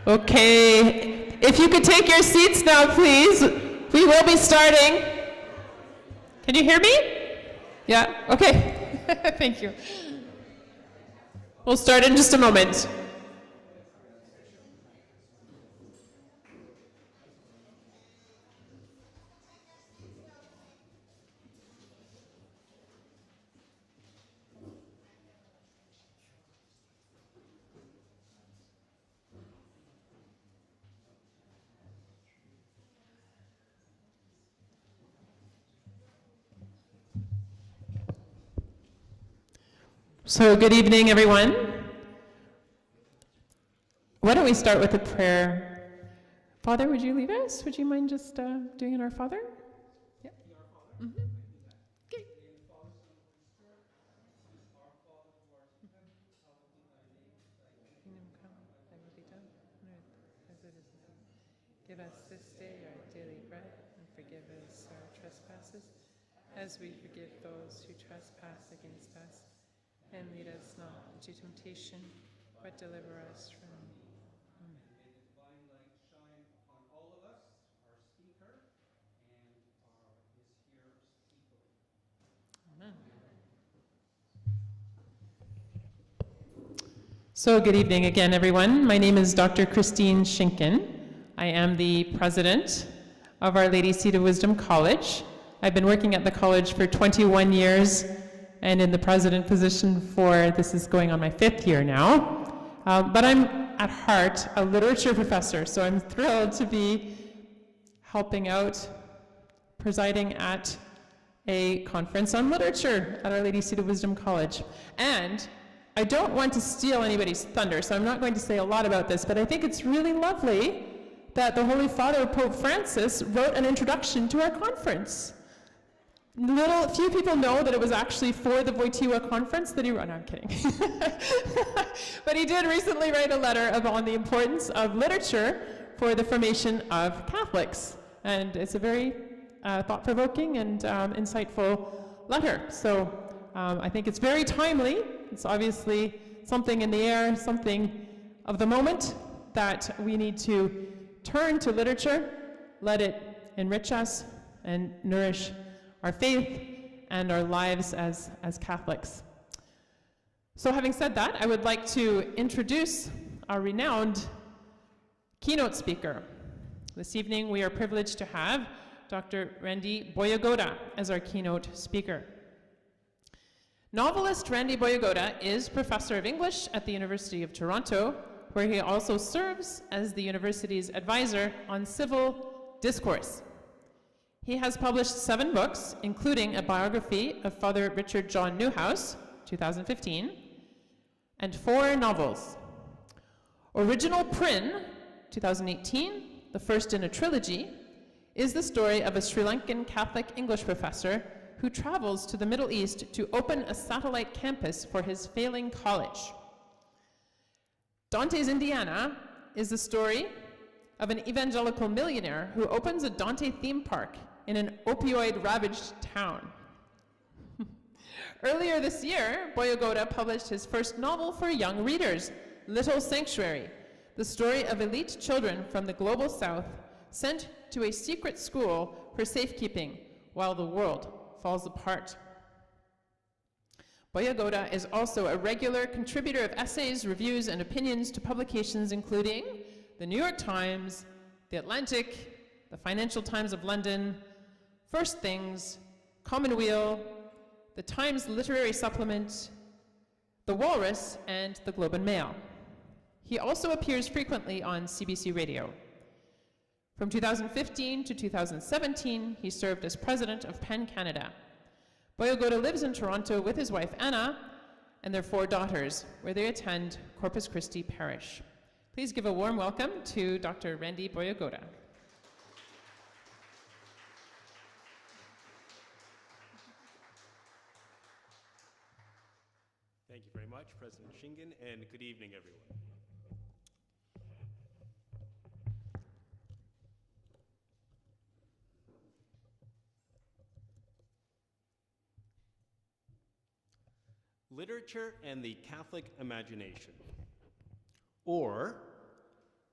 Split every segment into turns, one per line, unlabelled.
Okay, if you could take your seats now, please. We will be starting. Can you hear me? Yeah, okay. Thank you. We'll start in just a moment. So good evening, everyone. Why don't we start with a prayer? Father, would you lead us? Would you mind just doing an Our Father? Yeah. Mm-hmm. Okay. Give us this day our daily bread, and forgive us our trespasses, as we forgive those who trespass against us. And lead us not into temptation, but deliver us from evil. Amen.
May the divine light shine upon all of us, our speaker, and his hearers equally.
Amen. So good evening again, everyone. My name is Dr. Christine Schinken. I am the president of Our Lady Seat of Wisdom College. I've been working at the college for 21 years and in the president position for, this is going on my 5th year now. But I'm at heart a literature professor, so I'm thrilled to be helping out, presiding at a conference on literature at Our Lady Seat of Wisdom College. And I don't want to steal anybody's thunder, so I'm not going to say a lot about this, but I think it's really lovely that the Holy Father, Pope Francis, wrote an introduction to our conference. Few people know that it was actually for the Wojtyla conference that he wrote. No, I'm kidding. But he did recently write a letter on the importance of literature for the formation of Catholics. And it's a very thought-provoking and insightful letter. So I think it's very timely. It's obviously something in the air, something of the moment that we need to turn to literature, let it enrich us and nourish our faith and our lives as Catholics. So having said that, I would like to introduce our renowned keynote speaker. This evening we are privileged to have Dr. Randy Boyagoda as our keynote speaker. Novelist Randy Boyagoda is professor of English at the University of Toronto, where he also serves as the university's advisor on civil discourse. He has published 7 books, including a biography of Father Richard John Newhouse, 2015, and 4 novels. Original Prin, 2018, the first in a trilogy, is the story of a Sri Lankan Catholic English professor who travels to the Middle East to open a satellite campus for his failing college. Dante's Indiana is the story of an evangelical millionaire who opens a Dante theme park in an opioid-ravaged town. Earlier this year, Boyagoda published his first novel for young readers, Little Sanctuary, the story of elite children from the global south sent to a secret school for safekeeping while the world falls apart. Boyagoda is also a regular contributor of essays, reviews, and opinions to publications including the New York Times, the Atlantic, the Financial Times of London, First Things, Commonweal, the Times Literary Supplement, the Walrus, and the Globe and Mail. He also appears frequently on CBC Radio. From 2015 to 2017, he served as president of PEN Canada. Boyagoda lives in Toronto with his wife Anna and their 4 daughters, where they attend Corpus Christi Parish. Please give a warm welcome to Dr. Randy Boyagoda.
Thank you very much, President Schinken, and good evening, everyone. Literature and the Catholic Imagination, or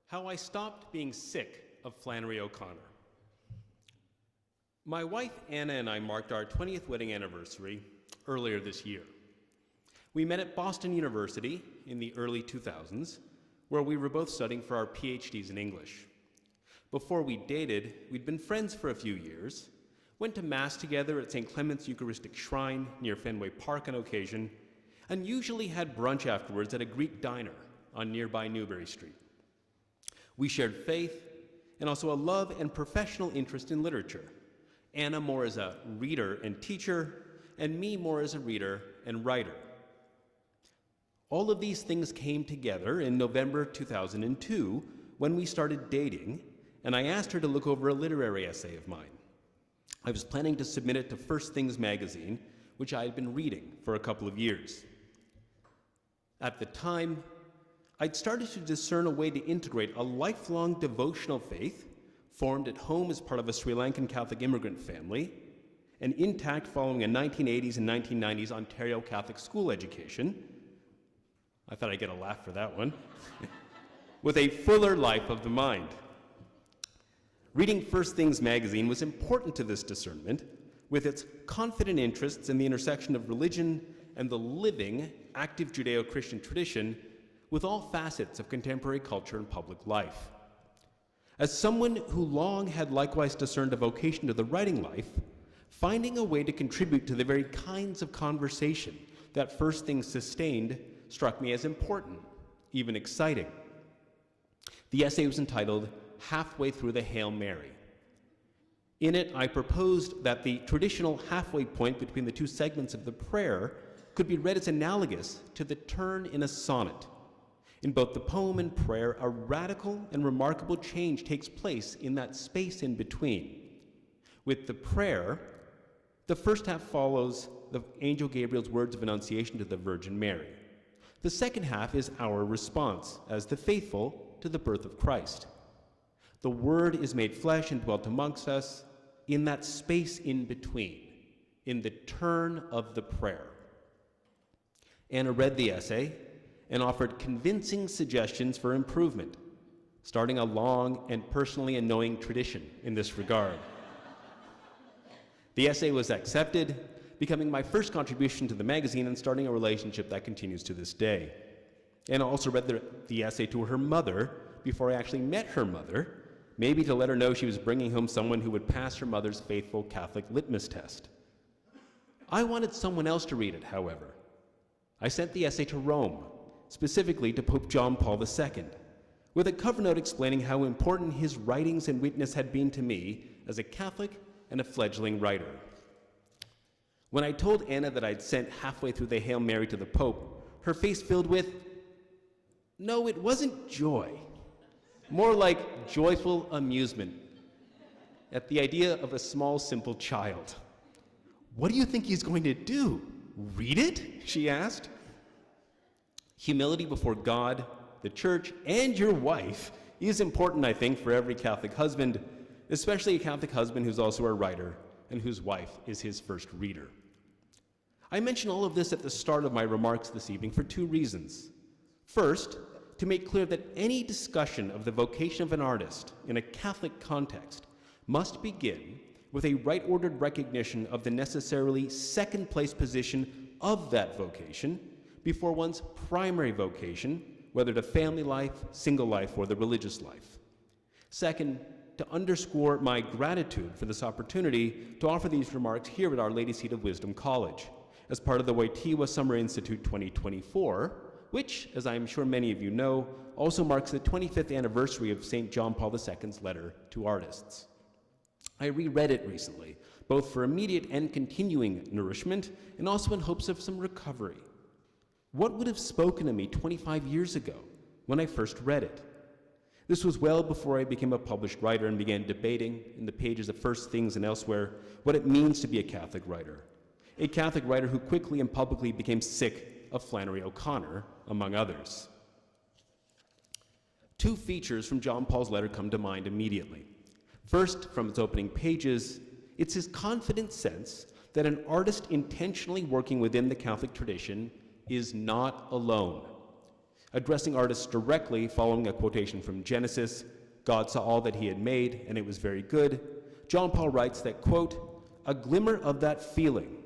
How I stopped being sick of Flannery O'Connor. My wife Anna and I marked our 20th wedding anniversary earlier this year. We met at Boston University in the early 2000s, where we were both studying for our PhDs in English. Before we dated, we'd been friends for a few years, went to Mass together at St. Clement's Eucharistic Shrine near Fenway Park on occasion, and usually had brunch afterwards at a Greek diner on nearby Newbury Street. We shared faith and also a love and professional interest in literature. Anna more as a reader and teacher, and me more as a reader and writer. All of these things came together in November 2002 when we started dating, and I asked her to look over a literary essay of mine. I was planning to submit it to First Things magazine, which I had been reading for a couple of years. At the time, I'd started to discern a way to integrate a lifelong devotional faith, formed at home as part of a Sri Lankan Catholic immigrant family, and intact following a 1980s and 1990s Ontario Catholic school education. I thought I'd get a laugh for that one. With a fuller life of the mind. Reading First Things magazine was important to this discernment, with its confident interests in the intersection of religion and the living, active Judeo-Christian tradition with all facets of contemporary culture and public life. As someone who long had likewise discerned a vocation to the writing life, finding a way to contribute to the very kinds of conversation that First Things sustained struck me as important, even exciting. The essay was entitled Halfway Through the Hail Mary. In it, I proposed that the traditional halfway point between the two segments of the prayer could be read as analogous to the turn in a sonnet. In both the poem and prayer, a radical and remarkable change takes place in that space in between. With the prayer, the first half follows the angel Gabriel's words of annunciation to the Virgin Mary. The second half is our response as the faithful to the birth of Christ. The Word is made flesh and dwelt amongst us in that space in between, in the turn of the prayer. Anna read the essay and offered convincing suggestions for improvement, starting a long and personally annoying tradition in this regard. The essay was accepted, becoming my first contribution to the magazine and starting a relationship that continues to this day. Anna also read the essay to her mother before I actually met her mother, maybe to let her know she was bringing home someone who would pass her mother's faithful Catholic litmus test. I wanted someone else to read it, however. I sent the essay to Rome, specifically to Pope John Paul II, with a cover note explaining how important his writings and witness had been to me as a Catholic and a fledgling writer. When I told Anna that I'd sent Halfway Through the Hail Mary to the Pope, her face filled with, no, it wasn't joy, more like joyful amusement at the idea of a small, simple child. What do you think he's going to do? Read it? She asked. Humility before God, the church, and your wife is important, I think, for every Catholic husband, especially a Catholic husband who's also a writer and whose wife is his first reader. I mention all of this at the start of my remarks this evening for two reasons. First, to make clear that any discussion of the vocation of an artist in a Catholic context must begin with a right-ordered recognition of the necessarily second-place position of that vocation before one's primary vocation, whether to family life, single life, or the religious life. Second, to underscore my gratitude for this opportunity to offer these remarks here at Our Lady Seat of Wisdom College as part of the Wojtyla Summer Institute 2024, which, as I am sure many of you know, also marks the 25th anniversary of St. John Paul II's letter to artists. I reread it recently, both for immediate and continuing nourishment, and also in hopes of some recovery. What would have spoken to me 25 years ago when I first read it? This was well before I became a published writer and began debating in the pages of First Things and elsewhere what it means to be a Catholic writer who quickly and publicly became sick of Flannery O'Connor, among others. Two features from John Paul's letter come to mind immediately. First, from its opening pages, it's his confident sense that an artist intentionally working within the Catholic tradition is not alone. Addressing artists directly following a quotation from Genesis, God saw all that he had made, and it was very good, John Paul writes that, quote, a glimmer of that feeling,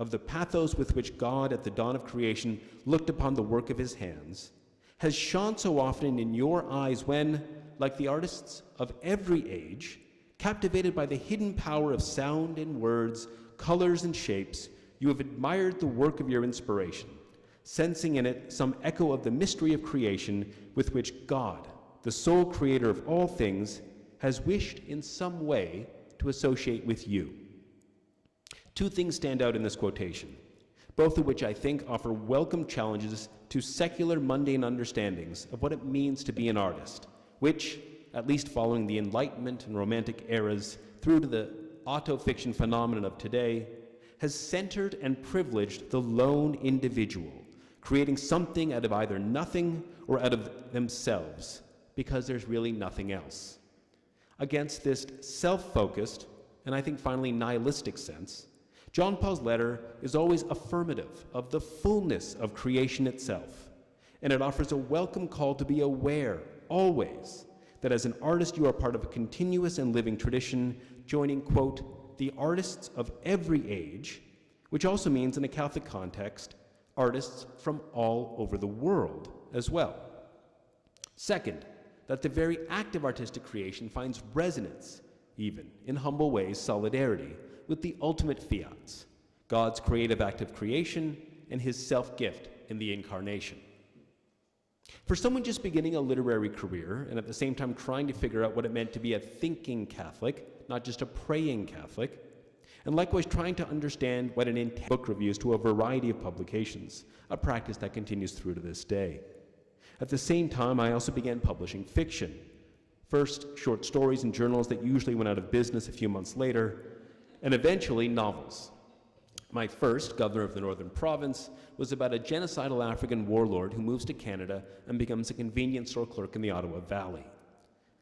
of the pathos with which God at the dawn of creation looked upon the work of his hands, has shone so often in your eyes when, like the artists of every age, captivated by the hidden power of sound and words, colors and shapes, you have admired the work of your inspiration, sensing in it some echo of the mystery of creation with which God, the sole creator of all things, has wished in some way to associate with you. Two things stand out in this quotation, both of which I think offer welcome challenges to secular mundane understandings of what it means to be an artist, which, at least following the Enlightenment and Romantic eras through to the auto-fiction phenomenon of today, has centered and privileged the lone individual, creating something out of either nothing or out of themselves, because there's really nothing else. Against this self-focused, and I think finally nihilistic sense, John Paul's letter is always affirmative of the fullness of creation itself, and it offers a welcome call to be aware, always, that as an artist you are part of a continuous and living tradition, joining, quote, the artists of every age, which also means in a Catholic context, artists from all over the world as well. Second, that the very act of artistic creation finds resonance, even in humble ways, solidarity, with the ultimate fiats, God's creative act of creation and his self-gift in the incarnation. For someone just beginning a literary career and at the same time trying to figure out what it meant to be a thinking Catholic, not just a praying Catholic, and likewise trying to understand what an intent book reviews to a variety of publications, a practice that continues through to this day. At the same time, I also began publishing fiction. First, short stories in journals that usually went out of business a few months later, and eventually novels. My first, Governor of the Northern Province, was about a genocidal African warlord who moves to Canada and becomes a convenience store clerk in the Ottawa Valley.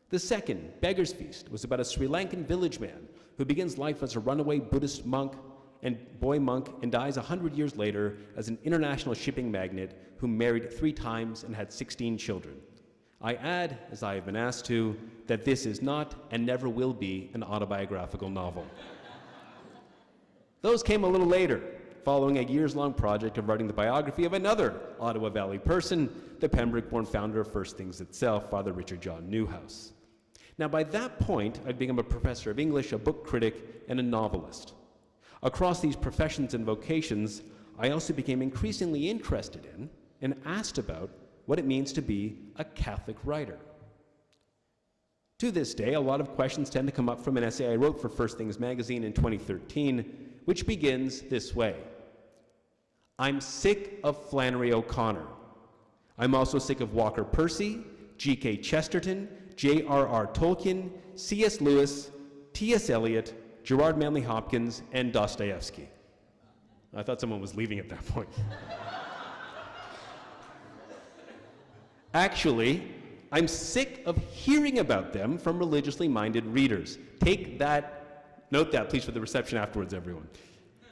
The second, Beggar's Feast, was about a Sri Lankan village man who begins life as a runaway Buddhist monk and boy monk and dies 100 years later as an international shipping magnate who married 3 times and had 16 children. I add, as I have been asked to, that this is not and never will be an autobiographical novel. Those came a little later, following a years-long project of writing the biography of another Ottawa Valley person, the Pembroke-born founder of First Things itself, Father Richard John Newhouse. Now, by that point, I'd become a professor of English, a book critic, and a novelist. Across these professions and vocations, I also became increasingly interested in and asked about what it means to be a Catholic writer. To this day, a lot of questions tend to come up from an essay I wrote for First Things magazine in 2013, which begins this way. I'm sick of Flannery O'Connor. I'm also sick of Walker Percy, G.K. Chesterton, J.R.R. Tolkien, C.S. Lewis, T.S. Eliot, Gerard Manley Hopkins, and Dostoevsky. I thought someone was leaving at that point. Actually, I'm sick of hearing about them from religiously minded readers. Take that, note that please for the reception afterwards, everyone.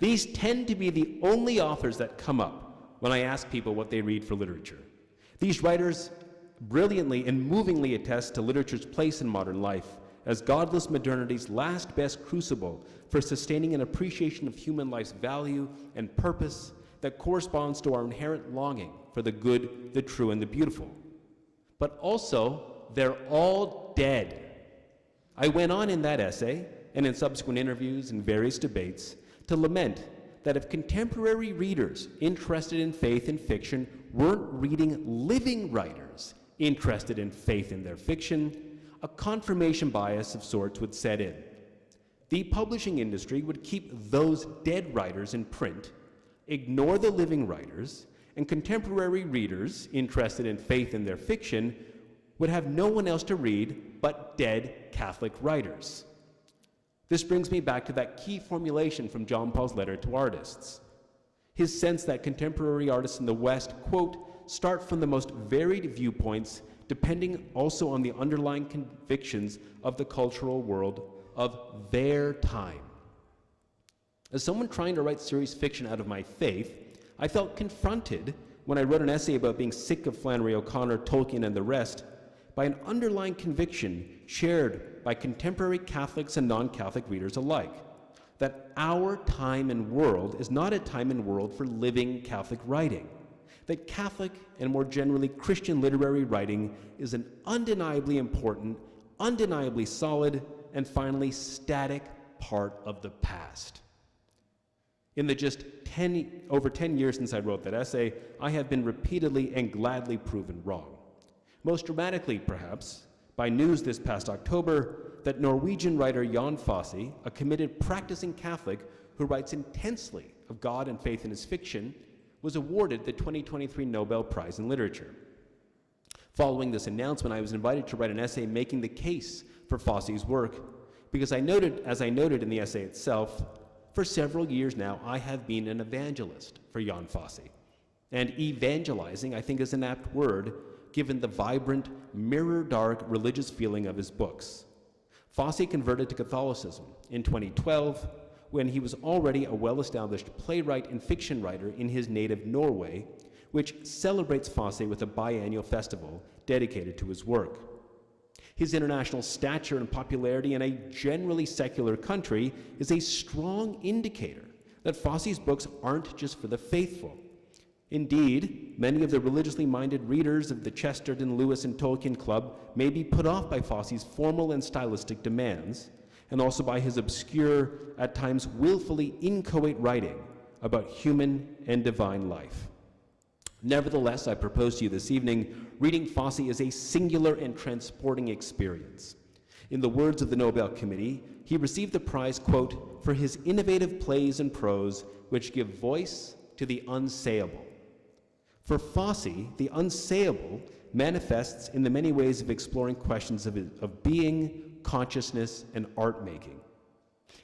These tend to be the only authors that come up when I ask people what they read for literature. These writers brilliantly and movingly attest to literature's place in modern life as godless modernity's last best crucible for sustaining an appreciation of human life's value and purpose that corresponds to our inherent longing for the good, the true, and the beautiful. But also, they're all dead. I went on in that essay, and in subsequent interviews and various debates, to lament that if contemporary readers interested in faith in fiction weren't reading living writers interested in faith in their fiction, a confirmation bias of sorts would set in. The publishing industry would keep those dead writers in print, ignore the living writers, and contemporary readers interested in faith in their fiction would have no one else to read but dead Catholic writers. This brings me back to that key formulation from John Paul's letter to artists. His sense that contemporary artists in the West, quote, start from the most varied viewpoints, depending also on the underlying convictions of the cultural world of their time. As someone trying to write serious fiction out of my faith, I felt confronted when I wrote an essay about being sick of Flannery O'Connor, Tolkien, and the rest, by an underlying conviction shared by contemporary Catholics and non-Catholic readers alike, that our time and world is not a time and world for living Catholic writing, that Catholic and more generally Christian literary writing is an undeniably important, undeniably solid, and finally static part of the past. In the just over 10 years since I wrote that essay, I have been repeatedly and gladly proven wrong. Most dramatically, perhaps, by news this past October that Norwegian writer Jan Fosse, a committed practicing Catholic who writes intensely of God and faith in his fiction, was awarded the 2023 Nobel Prize in Literature. Following this announcement, I was invited to write an essay making the case for Fosse's work, because as I noted in the essay itself, for several years now, I have been an evangelist for Jan Fosse. And evangelizing, I think, is an apt word, given the vibrant, mirror-dark religious feeling of his books. Fosse converted to Catholicism in 2012, when he was already a well-established playwright and fiction writer in his native Norway, which celebrates Fosse with a biannual festival dedicated to his work. His international stature and popularity in a generally secular country is a strong indicator that Fosse's books aren't just for the faithful. Indeed, many of the religiously minded readers of the Chesterton, Lewis, and Tolkien Club may be put off by Fosse's formal and stylistic demands, and also by his obscure, at times willfully inchoate writing about human and divine life. Nevertheless, I propose to you this evening, reading Fosse is a singular and transporting experience. In the words of the Nobel Committee, he received the prize, quote, for his innovative plays and prose which give voice to the unsayable. For Fosse, the unsayable manifests in the many ways of exploring questions of being, consciousness, and art-making.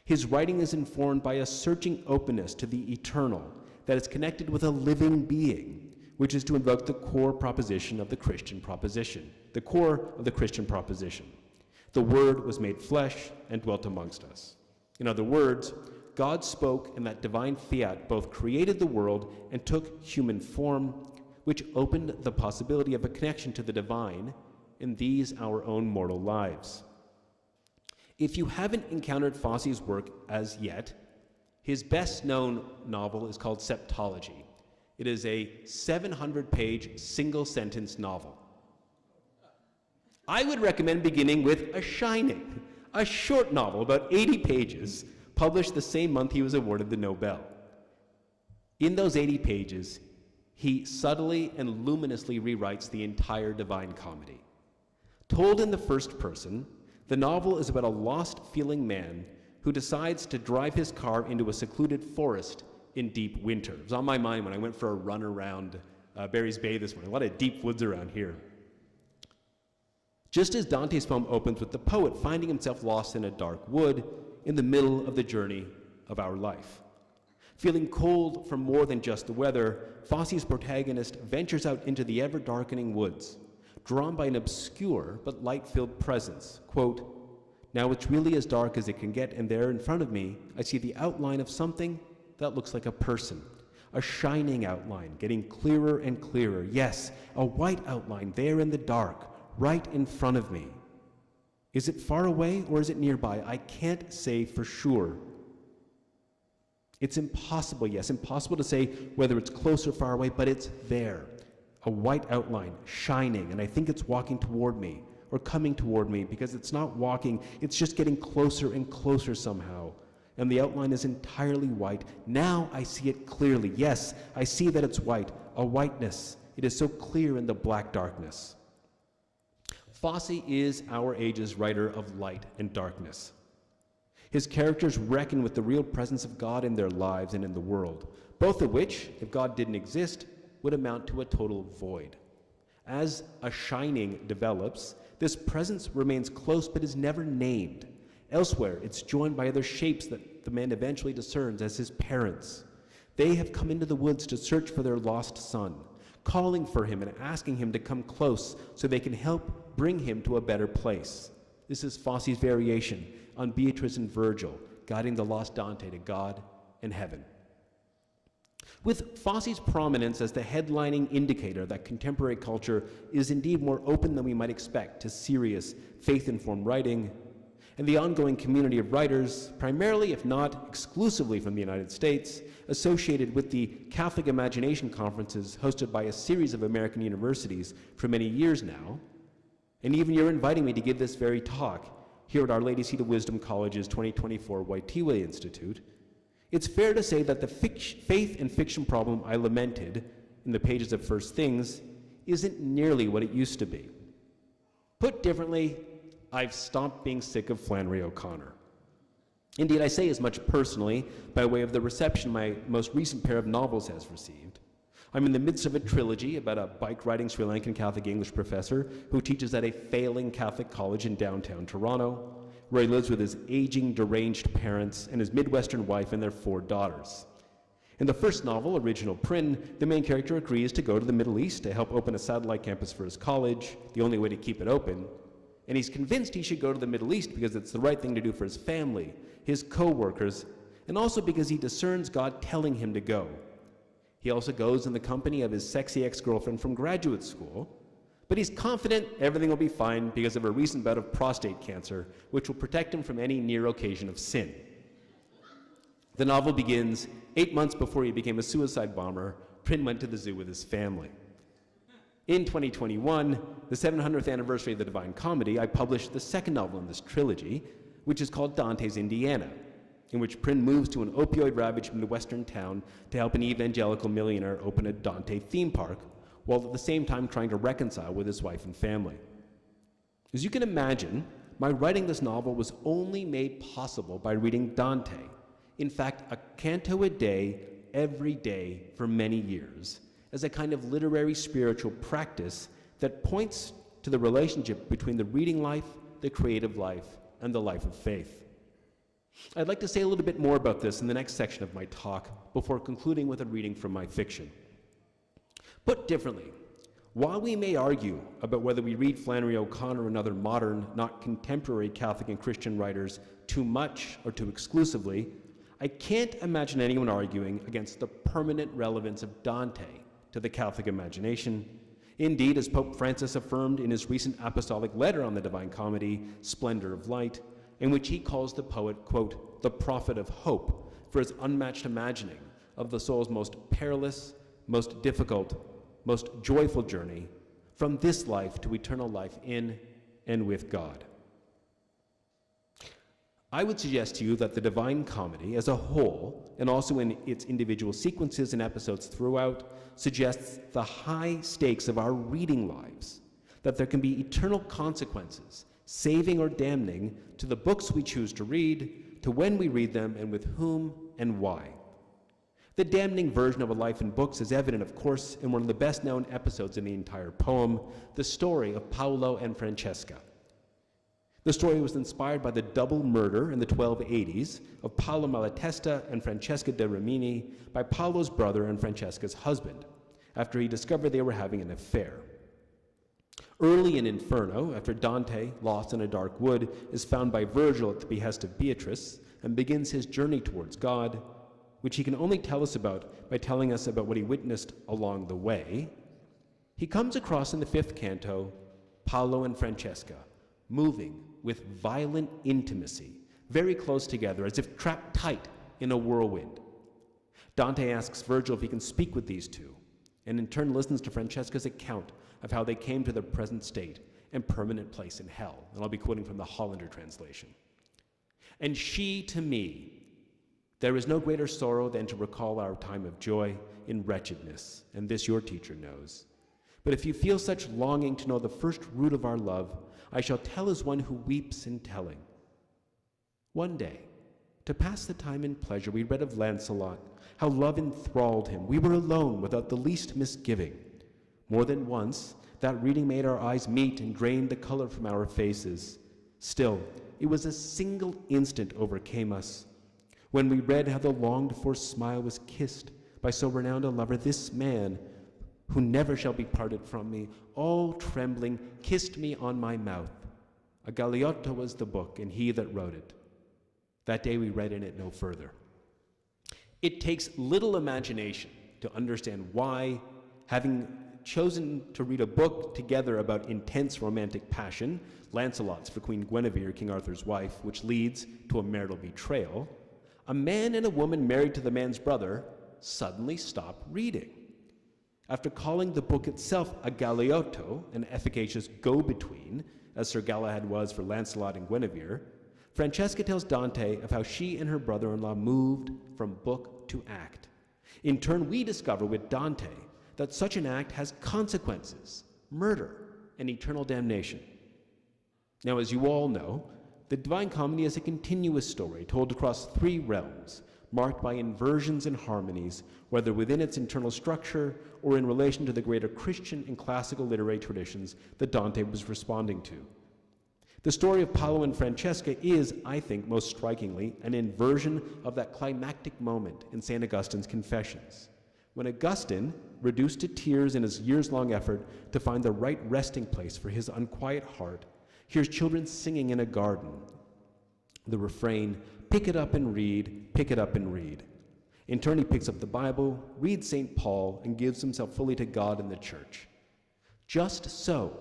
His writing is informed by a searching openness to the eternal that is connected with a living being, which is to invoke the core proposition of the Christian proposition, the core of the Christian proposition. The Word was made flesh and dwelt amongst us. In other words, God spoke, and that divine fiat both created the world and took human form, which opened the possibility of a connection to the divine in these our own mortal lives. If you haven't encountered Fosse's work as yet, his best-known novel is called Septology. It is a 700-page, single-sentence novel. I would recommend beginning with A Shining, a short novel, about 80 pages, published the same month he was awarded the Nobel. In those 80 pages, he subtly and luminously rewrites the entire Divine Comedy. Told in the first person, the novel is about a lost-feeling man who decides to drive his car into a secluded forest in deep winter. It was on my mind when I went for a run around Barry's Bay this morning. A lot of deep woods around here. Just as Dante's poem opens with the poet finding himself lost in a dark wood in the middle of the journey of our life. Feeling cold from more than just the weather, Fosse's protagonist ventures out into the ever-darkening woods, drawn by an obscure but light-filled presence. Quote, "Now it's really as dark as it can get, and there in front of me, I see the outline of something that looks like a person, a shining outline, getting clearer and clearer. Yes, a white outline there in the dark, right in front of me. Is it far away or is it nearby? I can't say for sure. It's impossible, yes, impossible to say whether it's close or far away, but it's there. A white outline, shining, and I think it's walking toward me or coming toward me, because it's not walking, it's just getting closer and closer somehow. And the outline is entirely white. Now I see it clearly. Yes, I see that it's white, a whiteness. It is so clear in the black darkness." Fosse is our age's writer of light and darkness. His characters reckon with the real presence of God in their lives and in the world, both of which, if God didn't exist, would amount to a total void. As A Shining develops, this presence remains close but is never named. Elsewhere, it's joined by other shapes that the man eventually discerns as his parents. They have come into the woods to search for their lost son, calling for him and asking him to come close so they can help bring him to a better place. This is Fosse's variation on Beatrice and Virgil, guiding the lost Dante to God and heaven. With Fosse's prominence as the headlining indicator that contemporary culture is indeed more open than we might expect to serious, faith-informed writing, and the ongoing community of writers, primarily, if not exclusively from the United States, associated with the Catholic Imagination Conferences hosted by a series of American universities for many years now, and even you're inviting me to give this very talk here at Our Lady Seat of Wisdom College's 2024 Wojtyla Institute, it's fair to say that the faith and fiction problem I lamented in the pages of First Things isn't nearly what it used to be. Put differently, I've stopped being sick of Flannery O'Connor. Indeed, I say as much personally by way of the reception my most recent pair of novels has received. I'm in the midst of a trilogy about a bike-riding Sri Lankan Catholic English professor who teaches at a failing Catholic college in downtown Toronto, where he lives with his aging, deranged parents and his Midwestern wife and their 4 daughters. In the first novel, Original Prin, the main character agrees to go to the Middle East to help open a satellite campus for his college, the only way to keep it open, and he's convinced he should go to the Middle East because it's the right thing to do for his family, his co-workers, and also because he discerns God telling him to go. He also goes in the company of his sexy ex-girlfriend from graduate school, but he's confident everything will be fine because of a recent bout of prostate cancer, which will protect him from any near occasion of sin. The novel begins 8 months before he became a suicide bomber. Prin went to the zoo with his family. In 2021, the 700th anniversary of the Divine Comedy, I published the second novel in this trilogy, which is called Dante's Indiana, in which Prin moves to an opioid-ravaged Midwestern town to help an evangelical millionaire open a Dante theme park, while at the same time trying to reconcile with his wife and family. As you can imagine, my writing this novel was only made possible by reading Dante, in fact, a canto a day, every day for many years, as a kind of literary spiritual practice that points to the relationship between the reading life, the creative life, and the life of faith. I'd like to say a little bit more about this in the next section of my talk before concluding with a reading from my fiction. Put differently, while we may argue about whether we read Flannery O'Connor and other modern, not contemporary Catholic and Christian writers too much or too exclusively, I can't imagine anyone arguing against the permanent relevance of Dante to the Catholic imagination. Indeed, as Pope Francis affirmed in his recent apostolic letter on the Divine Comedy, Splendor of Light, in which he calls the poet, quote, the prophet of hope for his unmatched imagining of the soul's most perilous, most difficult, most joyful journey from this life to eternal life in and with God. I would suggest to you that the Divine Comedy as a whole, and also in its individual sequences and episodes throughout, suggests the high stakes of our reading lives, that there can be eternal consequences, saving or damning, to the books we choose to read, to when we read them, and with whom and why. The damning version of a life in books is evident, of course, in one of the best-known episodes in the entire poem, the story of Paolo and Francesca. The story was inspired by the double murder in the 1280s of Paolo Malatesta and Francesca de Rimini by Paolo's brother and Francesca's husband, after he discovered they were having an affair. Early in Inferno, after Dante, lost in a dark wood, is found by Virgil at the behest of Beatrice and begins his journey towards God, which he can only tell us about by telling us about what he witnessed along the way, he comes across in the 5th canto Paolo and Francesca, moving with violent intimacy, very close together, as if trapped tight in a whirlwind. Dante asks Virgil if he can speak with these two, and in turn listens to Francesca's account of how they came to their present state and permanent place in hell. And I'll be quoting from the Hollander translation. And she to me, there is no greater sorrow than to recall our time of joy in wretchedness, and this your teacher knows. But if you feel such longing to know the first root of our love, I shall tell as one who weeps in telling. One day, to pass the time in pleasure, we read of Lancelot, how love enthralled him. We were alone without the least misgiving. More than once, that reading made our eyes meet and drained the color from our faces. Still, it was a single instant overcame us, when we read how the longed-for smile was kissed by so renowned a lover, this man, who never shall be parted from me, all trembling, kissed me on my mouth. A Galeotto was the book, and he that wrote it. That day we read in it no further. It takes little imagination to understand why, having chosen to read a book together about intense romantic passion, Lancelot's for Queen Guinevere, King Arthur's wife, which leads to a marital betrayal, a man and a woman married to the man's brother suddenly stop reading. After calling the book itself a galeotto, an efficacious go-between, as Sir Galahad was for Lancelot and Guinevere, Francesca tells Dante of how she and her brother-in-law moved from book to act. In turn, we discover with Dante that such an act has consequences, murder, and eternal damnation. Now, as you all know, the Divine Comedy is a continuous story told across 3 realms, marked by inversions and harmonies, whether within its internal structure or in relation to the greater Christian and classical literary traditions that Dante was responding to. The story of Paolo and Francesca is, I think, most strikingly, an inversion of that climactic moment in St. Augustine's Confessions, when Augustine, reduced to tears in his years-long effort to find the right resting place for his unquiet heart, hears children singing in a garden. The refrain, "Pick it up and read, pick it up and read." In turn, he picks up the Bible, reads St. Paul, and gives himself fully to God and the church. Just so,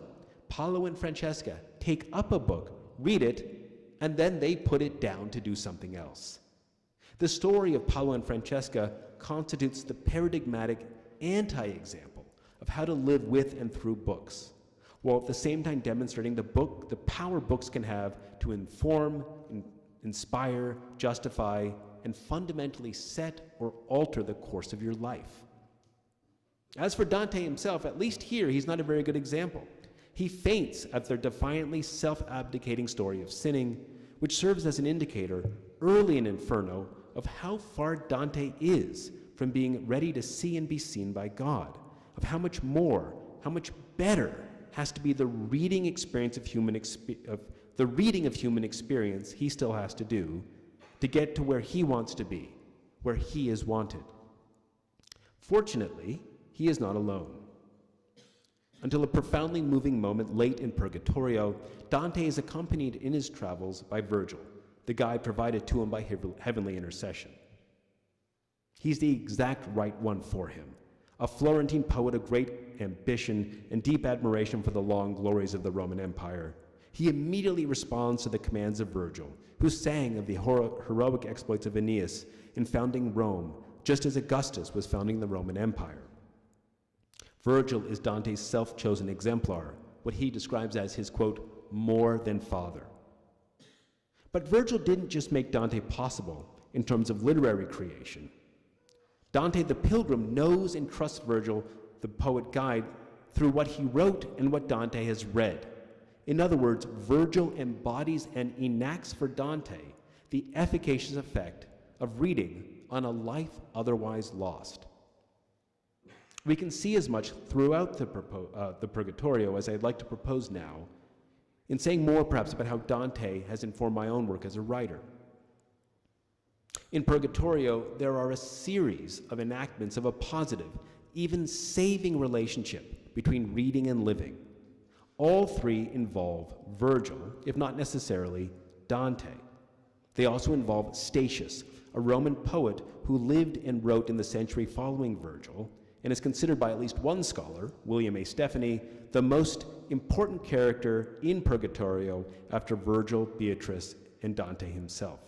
Paolo and Francesca take up a book, read it, and then they put it down to do something else. The story of Paolo and Francesca constitutes the paradigmatic anti-example of how to live with and through books, while at the same time demonstrating the power books can have to inform, inspire, justify, and fundamentally set or alter the course of your life. As for Dante himself, at least here, he's not a very good example. He faints at their defiantly self-abdicating story of sinning, which serves as an indicator early in Inferno of how far Dante is from being ready to see and be seen by God, of how much more, how much better has to be the reading experience of human experience he still has to do to get to where he wants to be, where he is wanted. Fortunately, he is not alone. Until a profoundly moving moment late in Purgatorio, Dante is accompanied in his travels by Virgil, the guide provided to him by heavenly intercession. He's the exact right one for him, a Florentine poet of great ambition and deep admiration for the long glories of the Roman Empire. He immediately responds to the commands of Virgil, who sang of the heroic exploits of Aeneas in founding Rome, just as Augustus was founding the Roman Empire. Virgil is Dante's self-chosen exemplar, what he describes as his, quote, more than father. But Virgil didn't just make Dante possible in terms of literary creation. Dante the Pilgrim knows and trusts Virgil, the poet guide, through what he wrote and what Dante has read. In other words, Virgil embodies and enacts for Dante the efficacious effect of reading on a life otherwise lost. We can see as much throughout the Purgatorio as I'd like to propose now, in saying more perhaps about how Dante has informed my own work as a writer. In Purgatorio, there are a series of enactments of a positive, even saving relationship between reading and living. All 3 involve Virgil, if not necessarily Dante. They also involve Statius, a Roman poet who lived and wrote in the century following Virgil, and is considered by at least one scholar, William A. Stephanie, the most important character in Purgatorio after Virgil, Beatrice, and Dante himself.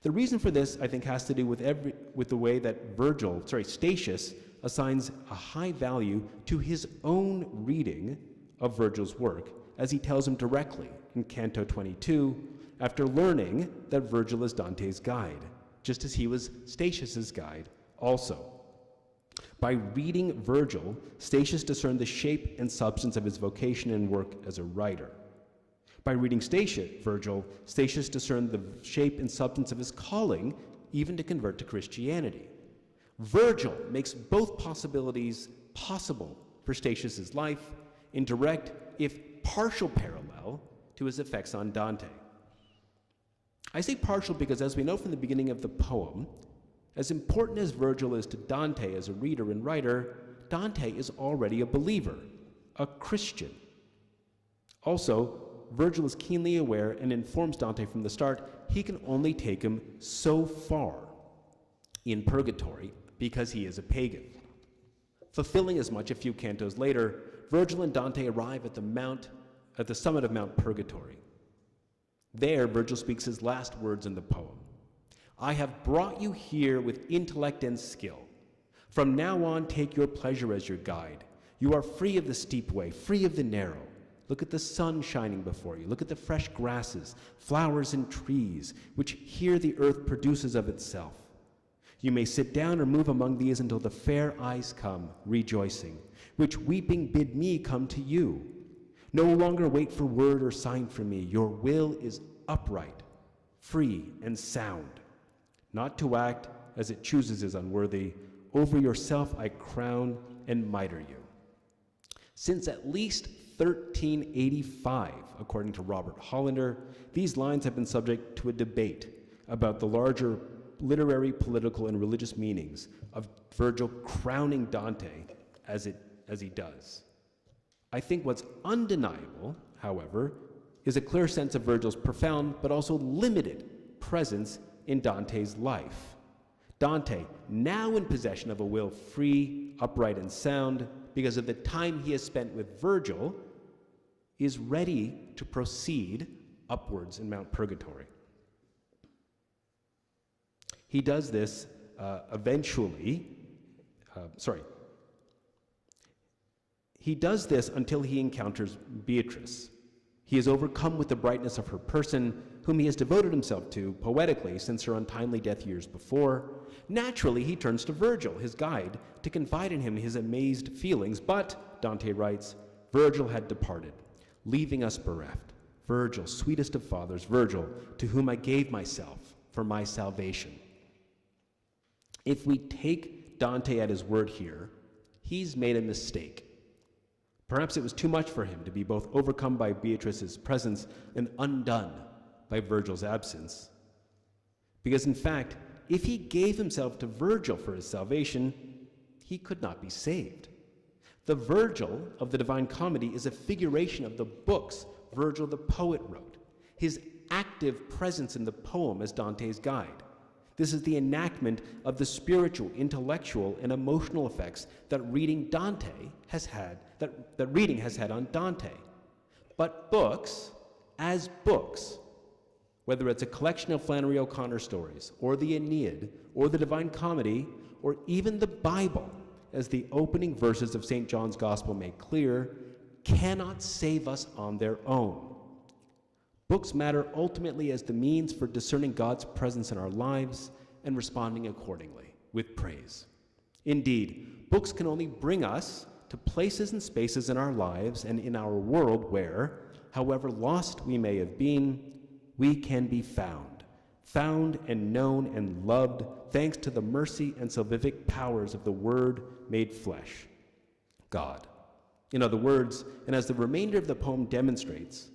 The reason for this, I think, has to do with the way that Statius assigns a high value to his own reading of Virgil's work, as he tells him directly in Canto 22, after learning that Virgil is Dante's guide, just as he was Statius's guide also. By reading Virgil, Statius discerned the shape and substance of his vocation and work as a writer. By reading Virgil, Statius discerned the shape and substance of his calling, even to convert to Christianity. Virgil makes both possibilities possible for Statius's life, in direct, if partial parallel, to his effects on Dante. I say partial because, as we know from the beginning of the poem, as important as Virgil is to Dante as a reader and writer, Dante is already a believer, a Christian. Also, Virgil is keenly aware and informs Dante from the start he can only take him so far. In Purgatory, because he is a pagan. Fulfilling as much a few cantos later, Virgil and Dante arrive at the summit of Mount Purgatory. There, Virgil speaks his last words in the poem. I have brought you here with intellect and skill. From now on, take your pleasure as your guide. You are free of the steep way, free of the narrow. Look at the sun shining before you. Look at the fresh grasses, flowers, and trees, which here the earth produces of itself. You may sit down or move among these until the fair eyes come, rejoicing, which weeping bid me come to you. No longer wait for word or sign from me. Your will is upright, free, and sound. Not to act as it chooses is unworthy. Over yourself I crown and mitre you. Since at least 1385, according to Robert Hollander, these lines have been subject to a debate about the larger literary, political, and religious meanings of Virgil crowning Dante as he does. I think what's undeniable, however, is a clear sense of Virgil's profound but also limited presence in Dante's life. Dante, now in possession of a will free, upright, and sound, because of the time he has spent with Virgil, is ready to proceed upwards in Mount Purgatory. He does this He does this until he encounters Beatrice. He is overcome with the brightness of her person, whom he has devoted himself to poetically since her untimely death years before. Naturally, he turns to Virgil, his guide, to confide in him his amazed feelings, but, Dante writes, Virgil had departed, leaving us bereft. Virgil, sweetest of fathers, Virgil, to whom I gave myself for my salvation. If we take Dante at his word here, he's made a mistake. Perhaps it was too much for him to be both overcome by Beatrice's presence and undone by Virgil's absence. Because in fact, if he gave himself to Virgil for his salvation, he could not be saved. The Virgil of the Divine Comedy is a figuration of the books Virgil the poet wrote, his active presence in the poem as Dante's guide. This is the enactment of the spiritual, intellectual, and emotional effects that reading has had on Dante. But books, as books, whether it's a collection of Flannery O'Connor stories, or the Aeneid, or the Divine Comedy, or even the Bible, as the opening verses of St. John's Gospel make clear, cannot save us on their own. Books matter ultimately as the means for discerning God's presence in our lives and responding accordingly with praise. Indeed, books can only bring us to places and spaces in our lives and in our world where, however lost we may have been, we can be found and known and loved thanks to the mercy and salvific powers of the Word made flesh, God. In other words, and as the remainder of the poem demonstrates,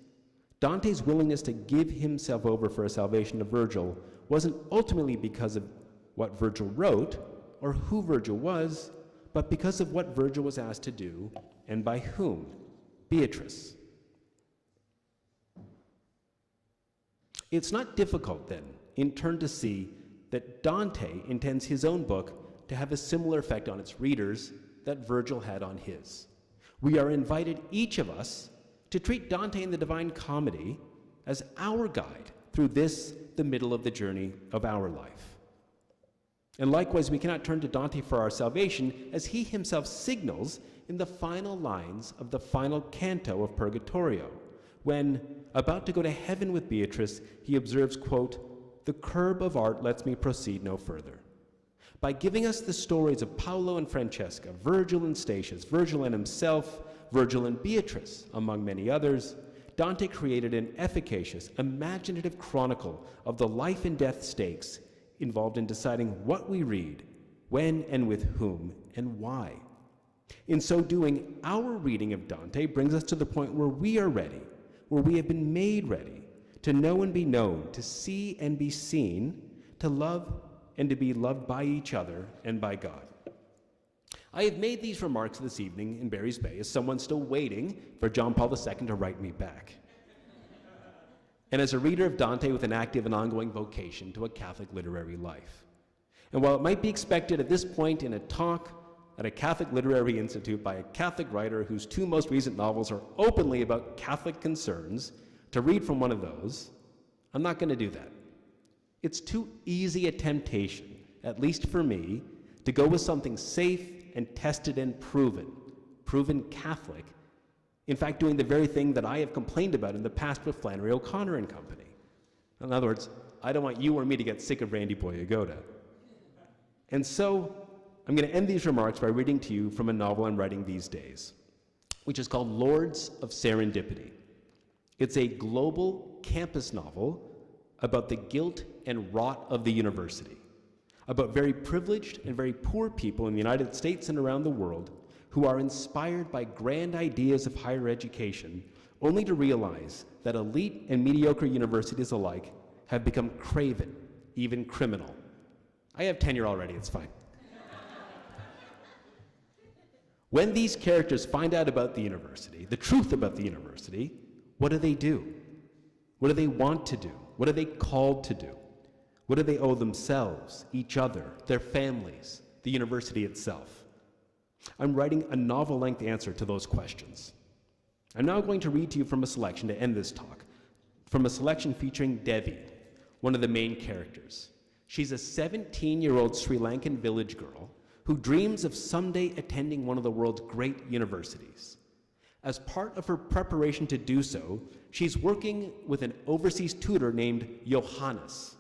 Dante's willingness to give himself over for a salvation of Virgil wasn't ultimately because of what Virgil wrote or who Virgil was, but because of what Virgil was asked to do and by whom? Beatrice. It's not difficult then, in turn, to see that Dante intends his own book to have a similar effect on its readers that Virgil had on his. We are invited, each of us, to treat Dante in the Divine Comedy as our guide through this, the middle of the journey of our life. And likewise, we cannot turn to Dante for our salvation, as he himself signals in the final lines of the final canto of Purgatorio, when, about to go to heaven with Beatrice, he observes, quote, "The curb of art lets me proceed no further." By giving us the stories of Paolo and Francesca, Virgil and Statius, Virgil and himself, Virgil and Beatrice, among many others, Dante created an efficacious, imaginative chronicle of the life and death stakes involved in deciding what we read, when and with whom, and why. In so doing, our reading of Dante brings us to the point where we are ready, where we have been made ready, to know and be known, to see and be seen, to love and to be loved by each other and by God. I have made these remarks this evening in Barry's Bay as someone still waiting for John Paul II to write me back, and as a reader of Dante with an active and ongoing vocation to a Catholic literary life. And while it might be expected at this point in a talk at a Catholic literary institute by a Catholic writer whose two most recent novels are openly about Catholic concerns to read from one of those, I'm not going to do that. It's too easy a temptation, at least for me, to go with something safe and tested and proven Catholic, in fact doing the very thing that I have complained about in the past with Flannery O'Connor and company. In other words, I don't want you or me to get sick of Randy Boyagoda. And so I'm going to end these remarks by reading to you from a novel I'm writing these days, which is called Lords of Serendipity. It's a global campus novel about the guilt and rot of the university, about very privileged and very poor people in the United States and around the world who are inspired by grand ideas of higher education, only to realize that elite and mediocre universities alike have become craven, even criminal. I have tenure already, it's fine. When these characters find out about the university, the truth about the university, what do? What do they want to do? What are they called to do? What do they owe themselves, each other, their families, the university itself? I'm writing a novel-length answer to those questions. I'm now going to read to you from a selection to end this talk, from a selection featuring Devi, one of the main characters. She's a 17-year-old Sri Lankan village girl who dreams of someday attending one of the world's great universities. As part of her preparation to do so, she's working with an overseas tutor named Johannes.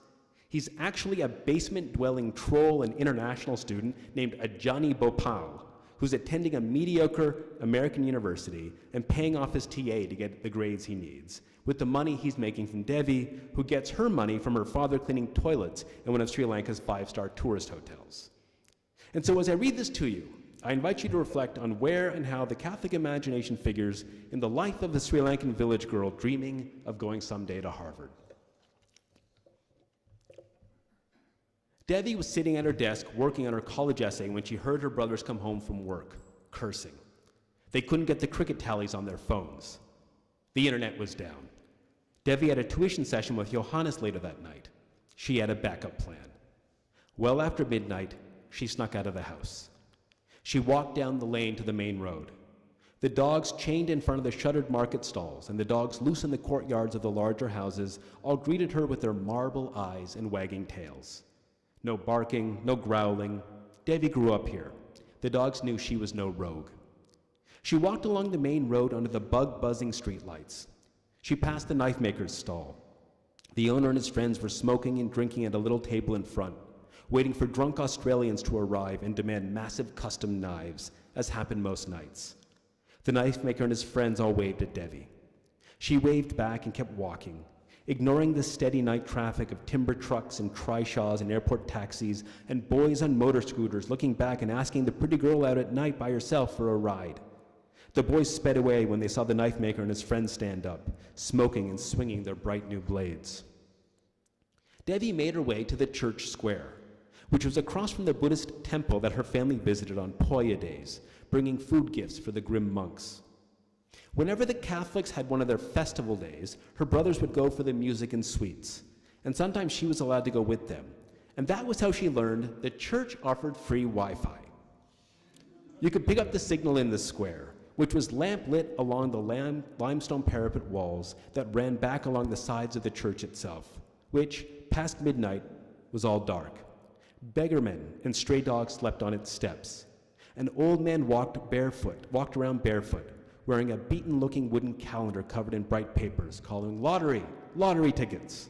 He's actually a basement-dwelling troll and international student named Ajani Bhopal, who's attending a mediocre American university and paying off his TA to get the grades he needs, with the money he's making from Devi, who gets her money from her father cleaning toilets in one of Sri Lanka's 5-star tourist hotels. And so as I read this to you, I invite you to reflect on where and how the Catholic imagination figures in the life of the Sri Lankan village girl dreaming of going someday to Harvard. Devi was sitting at her desk working on her college essay when she heard her brothers come home from work, cursing. They couldn't get the cricket tallies on their phones. The internet was down. Devi had a tuition session with Johannes later that night. She had a backup plan. Well after midnight, she snuck out of the house. She walked down the lane to the main road. The dogs chained in front of the shuttered market stalls and the dogs loose in the courtyards of the larger houses all greeted her with their marble eyes and wagging tails. No barking, no growling. Devi grew up here. The dogs knew she was no rogue. She walked along the main road under the bug-buzzing streetlights. She passed the knife maker's stall. The owner and his friends were smoking and drinking at a little table in front, waiting for drunk Australians to arrive and demand massive custom knives, as happened most nights. The knife maker and his friends all waved at Devi. She waved back and kept walking, ignoring the steady night traffic of timber trucks and trishaws and airport taxis and boys on motor scooters looking back and asking the pretty girl out at night by herself for a ride. The boys sped away when they saw the knife maker and his friends stand up, smoking and swinging their bright new blades. Devi made her way to the church square, which was across from the Buddhist temple that her family visited on Poya days, bringing food gifts for the grim monks. Whenever the Catholics had one of their festival days, her brothers would go for the music and sweets, and sometimes she was allowed to go with them. And that was how she learned the church offered free Wi-Fi. You could pick up the signal in the square, which was lamp-lit along the limestone parapet walls that ran back along the sides of the church itself, which, past midnight, was all dark. Beggarmen and stray dogs slept on its steps. An old man walked around barefoot, wearing a beaten-looking wooden calendar covered in bright papers, calling lottery tickets.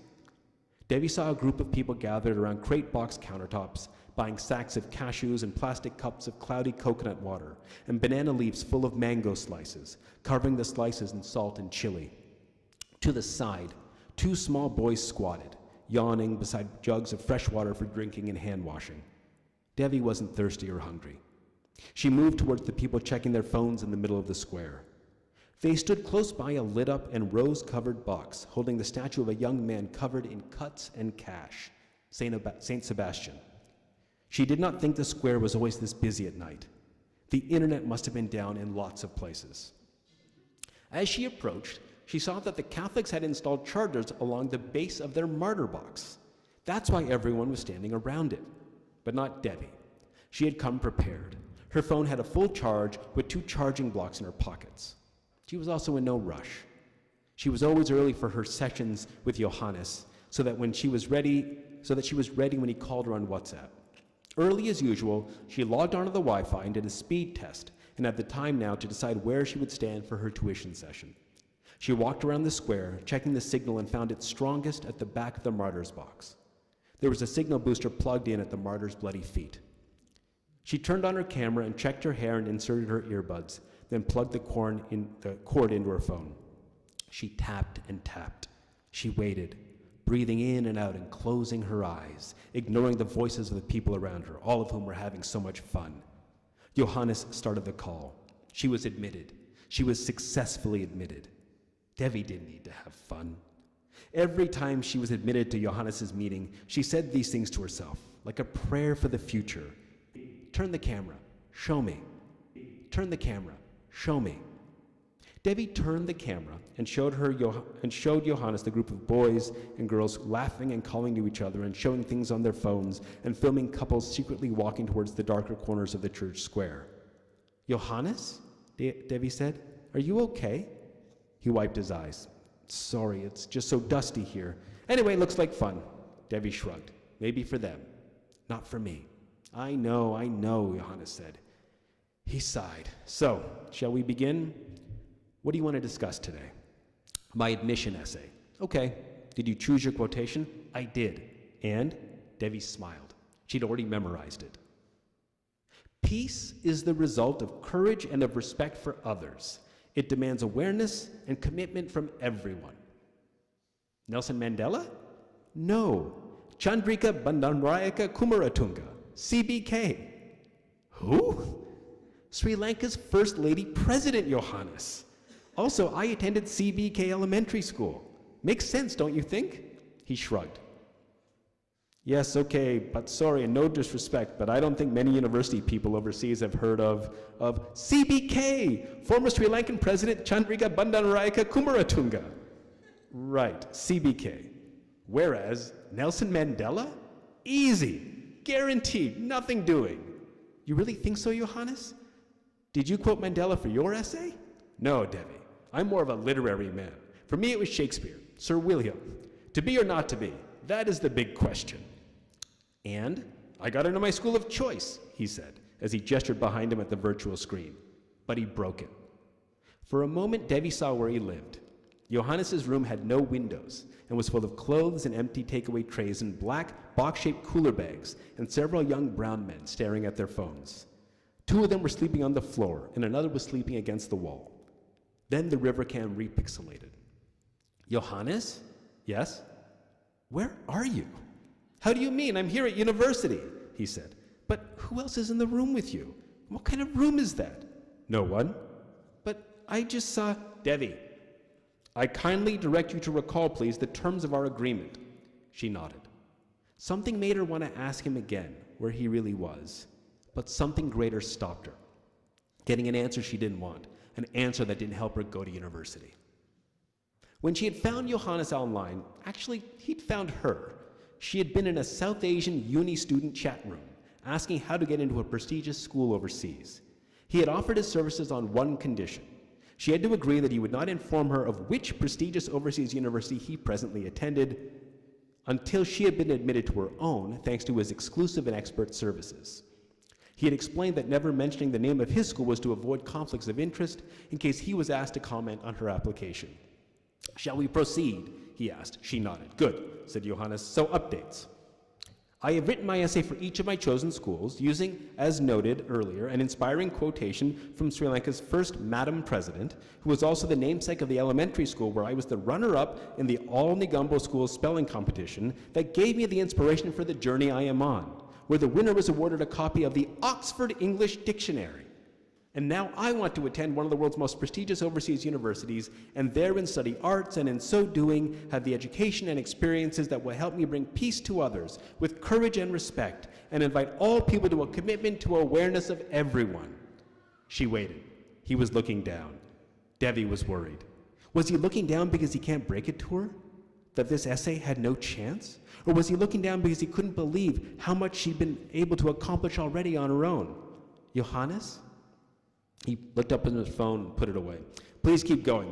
Devi saw a group of people gathered around crate box countertops, buying sacks of cashews and plastic cups of cloudy coconut water, and banana leaves full of mango slices, covering the slices in salt and chili. To the side, 2 small boys squatted, yawning beside jugs of fresh water for drinking and hand washing. Devi wasn't thirsty or hungry. She moved towards the people checking their phones in the middle of the square. They stood close by a lit-up and rose-covered box holding the statue of a young man covered in cuts and cash, Saint Sebastian. She did not think the square was always this busy at night. The internet must have been down in lots of places. As she approached, she saw that the Catholics had installed chargers along the base of their martyr box. That's why everyone was standing around it. But not Debbie. She had come prepared. Her phone had a full charge with 2 charging blocks in her pockets. She was also in no rush. She was always early for her sessions with Johannes so that she was ready when he called her on WhatsApp. Early as usual, she logged onto the Wi-Fi and did a speed test and had the time now to decide where she would stand for her tuition session. She walked around the square, checking the signal, and found it strongest at the back of the Martyrs box. There was a signal booster plugged in at the Martyrs' bloody feet. She turned on her camera and checked her hair and inserted her earbuds, then plugged the cord into her phone. She tapped and tapped. She waited, breathing in and out and closing her eyes, ignoring the voices of the people around her, all of whom were having so much fun. Johannes started the call. She was admitted. She was successfully admitted. Debbie didn't need to have fun. Every time she was admitted to Johannes's meeting, she said these things to herself, like a prayer for the future. Turn the camera, show me. Turn the camera, show me. Debbie turned the camera and showed Johannes the group of boys and girls laughing and calling to each other and showing things on their phones and filming couples secretly walking towards the darker corners of the church square. Johannes? Debbie said. Are you okay? He wiped his eyes. Sorry, it's just so dusty here. Anyway, looks like fun. Debbie shrugged. Maybe for them. Not for me. I know, Johannes said. He sighed. So, shall we begin? What do you want to discuss today? My admission essay. Okay. Did you choose your quotation? I did. And? Debbie smiled. She'd already memorized it. Peace is the result of courage and of respect for others. It demands awareness and commitment from everyone. Nelson Mandela? No. Chandrika Bandaranaike Kumaratunga, CBK. Who? Sri Lanka's First Lady President, Johannes. Also, I attended CBK Elementary School. Makes sense, don't you think? He shrugged. Yes, okay, but sorry, and no disrespect, but I don't think many university people overseas have heard of CBK, former Sri Lankan President Chandrika Bandaranaike Kumaratunga. Right, CBK. Whereas Nelson Mandela? Easy, guaranteed, nothing doing. You really think so, Johannes? Did you quote Mandela for your essay? No, Debbie. I'm more of a literary man. For me, it was Shakespeare, Sir William. To be or not to be, that is the big question. And I got into my school of choice, he said, as he gestured behind him at the virtual screen. But he broke it. For a moment, Debbie saw where he lived. Johannes's room had no windows and was full of clothes and empty takeaway trays and black, box-shaped cooler bags and several young brown men staring at their phones. 2 of them were sleeping on the floor, and another was sleeping against the wall. Then the river cam repixelated. Johannes? Yes? Where are you? How do you mean? I'm here at university, he said. But who else is in the room with you? What kind of room is that? No one. But I just saw Debbie. I kindly direct you to recall, please, the terms of our agreement. She nodded. Something made her want to ask him again where he really was, but something greater stopped her. Getting an answer she didn't want, an answer that didn't help her go to university. When she had found Johannes online, actually, he'd found her. She had been in a South Asian uni student chat room, asking how to get into a prestigious school overseas. He had offered his services on one condition. She had to agree that he would not inform her of which prestigious overseas university he presently attended until she had been admitted to her own, thanks to his exclusive and expert services. He had explained that never mentioning the name of his school was to avoid conflicts of interest in case he was asked to comment on her application. Shall we proceed? He asked. She nodded. Good, said Johannes. So updates. I have written my essay for each of my chosen schools using, as noted earlier, an inspiring quotation from Sri Lanka's first Madam President, who was also the namesake of the elementary school where I was the runner-up in the All Negombo School spelling competition that gave me the inspiration for the journey I am on, where the winner was awarded a copy of the Oxford English Dictionary. And now I want to attend one of the world's most prestigious overseas universities and therein study arts, and in so doing have the education and experiences that will help me bring peace to others with courage and respect, and invite all people to a commitment to awareness of everyone. She waited. He was looking down. Debbie was worried. Was he looking down because he can't break it to her? That this essay had no chance? Or was he looking down because he couldn't believe how much she'd been able to accomplish already on her own? Johannes? He looked up in his phone and put it away. Please keep going.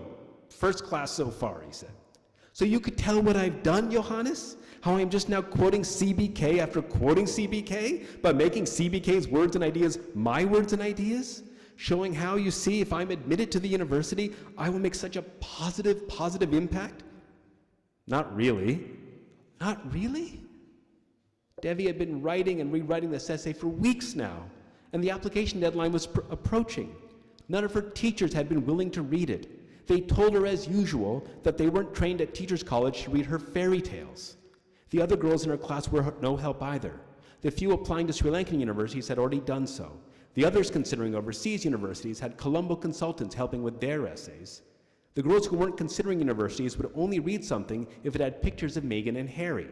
First class so far, he said. So you could tell what I've done, Johannes? How I'm just now quoting CBK after quoting CBK, but making CBK's words and ideas my words and ideas? Showing how, you see, if I'm admitted to the university, I will make such a positive impact? Not really. Not really? Devi had been writing and rewriting this essay for weeks now, and the application deadline was approaching. None of her teachers had been willing to read it. They told her, as usual, that they weren't trained at Teachers College to read her fairy tales. The other girls in her class were no help either. The few applying to Sri Lankan universities had already done so. The others considering overseas universities had Colombo consultants helping with their essays. The girls who weren't considering universities would only read something if it had pictures of Meghan and Harry.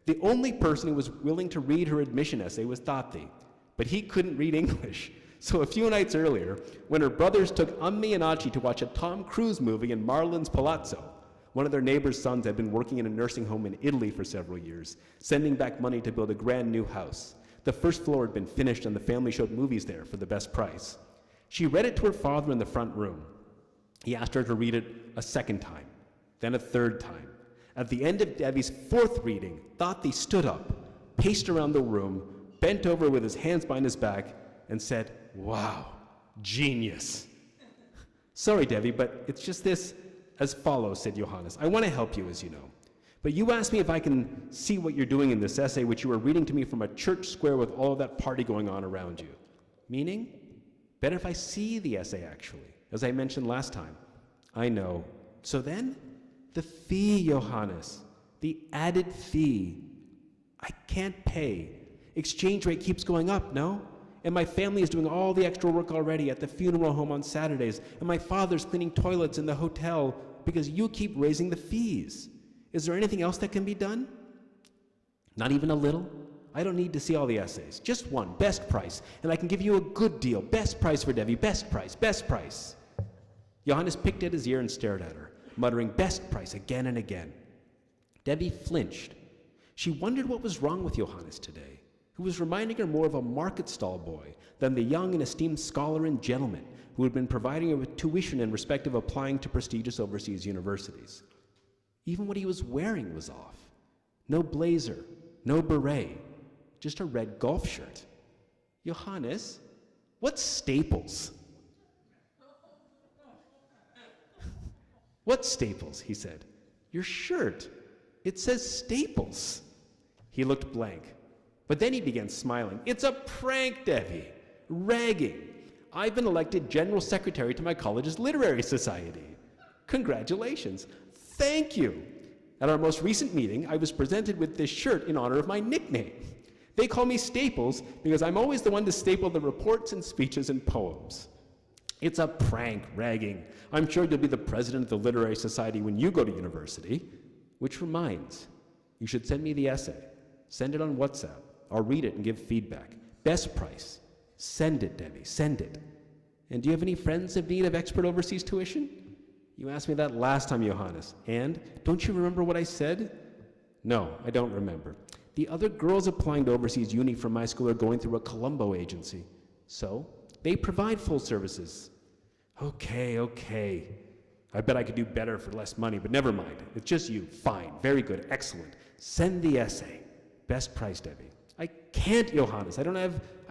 The only person who was willing to read her admission essay was Tati, but he couldn't read English. So a few nights earlier, when her brothers took Ammi and Achi to watch a Tom Cruise movie in Marlin's Palazzo, one of their neighbor's sons had been working in a nursing home in Italy for several years, sending back money to build a brand new house. The first floor had been finished and the family showed movies there for the best price. She read it to her father in the front room. He asked her to read it a second time, then a third time. At the end of Devi's fourth reading, Tati stood up, paced around the room, bent over with his hands behind his back, and said, "Wow, genius." "Sorry, Devi, but it's just this as follows," said Johannes. "I want to help you, as you know. But you asked me if I can see what you're doing in this essay, which you were reading to me from a church square with all of that party going on around you. Meaning? Better if I see the essay, actually, as I mentioned last time." "I know. So then? The fee, Johannes. The added fee. I can't pay. Exchange rate keeps going up, no? And my family is doing all the extra work already at the funeral home on Saturdays, and my father's cleaning toilets in the hotel because you keep raising the fees. Is there anything else that can be done?" "Not even a little? I don't need to see all the essays. Just one, best price, and I can give you a good deal. Best price for Devi, best price, best price." Johannes picked at his ear and stared at her, muttering best price again and again. Devi flinched. She wondered what was wrong with Johannes today, who was reminding her more of a market stall boy than the young and esteemed scholar and gentleman who had been providing her with tuition in respect of applying to prestigious overseas universities. Even what he was wearing was off. No blazer, no beret, just a red golf shirt. "Johannes, what's Staples?" "What Staples?" he said. "Your shirt. It says Staples." He looked blank, but then he began smiling. "It's a prank, Devi. Ragging. I've been elected general secretary to my college's literary society. Congratulations. Thank you. At our most recent meeting, I was presented with this shirt in honor of my nickname. They call me Staples because I'm always the one to staple the reports and speeches and poems. It's a prank, ragging. I'm sure you'll be the president of the Literary Society when you go to university. Which reminds, you should send me the essay. Send it on WhatsApp. I'll read it and give feedback. Best price. Send it, Debbie, send it. And do you have any friends in need of expert overseas tuition? You asked me that last time, Johannes. And don't you remember what I said? No, I don't remember. The other girls applying to overseas uni from my school are going through a Colombo agency. So they provide full services. Okay. I bet I could do better for less money, but never mind. It's just you. Fine. Very good. Excellent. Send the essay. Best price, Debbie. I can't, Johannes. I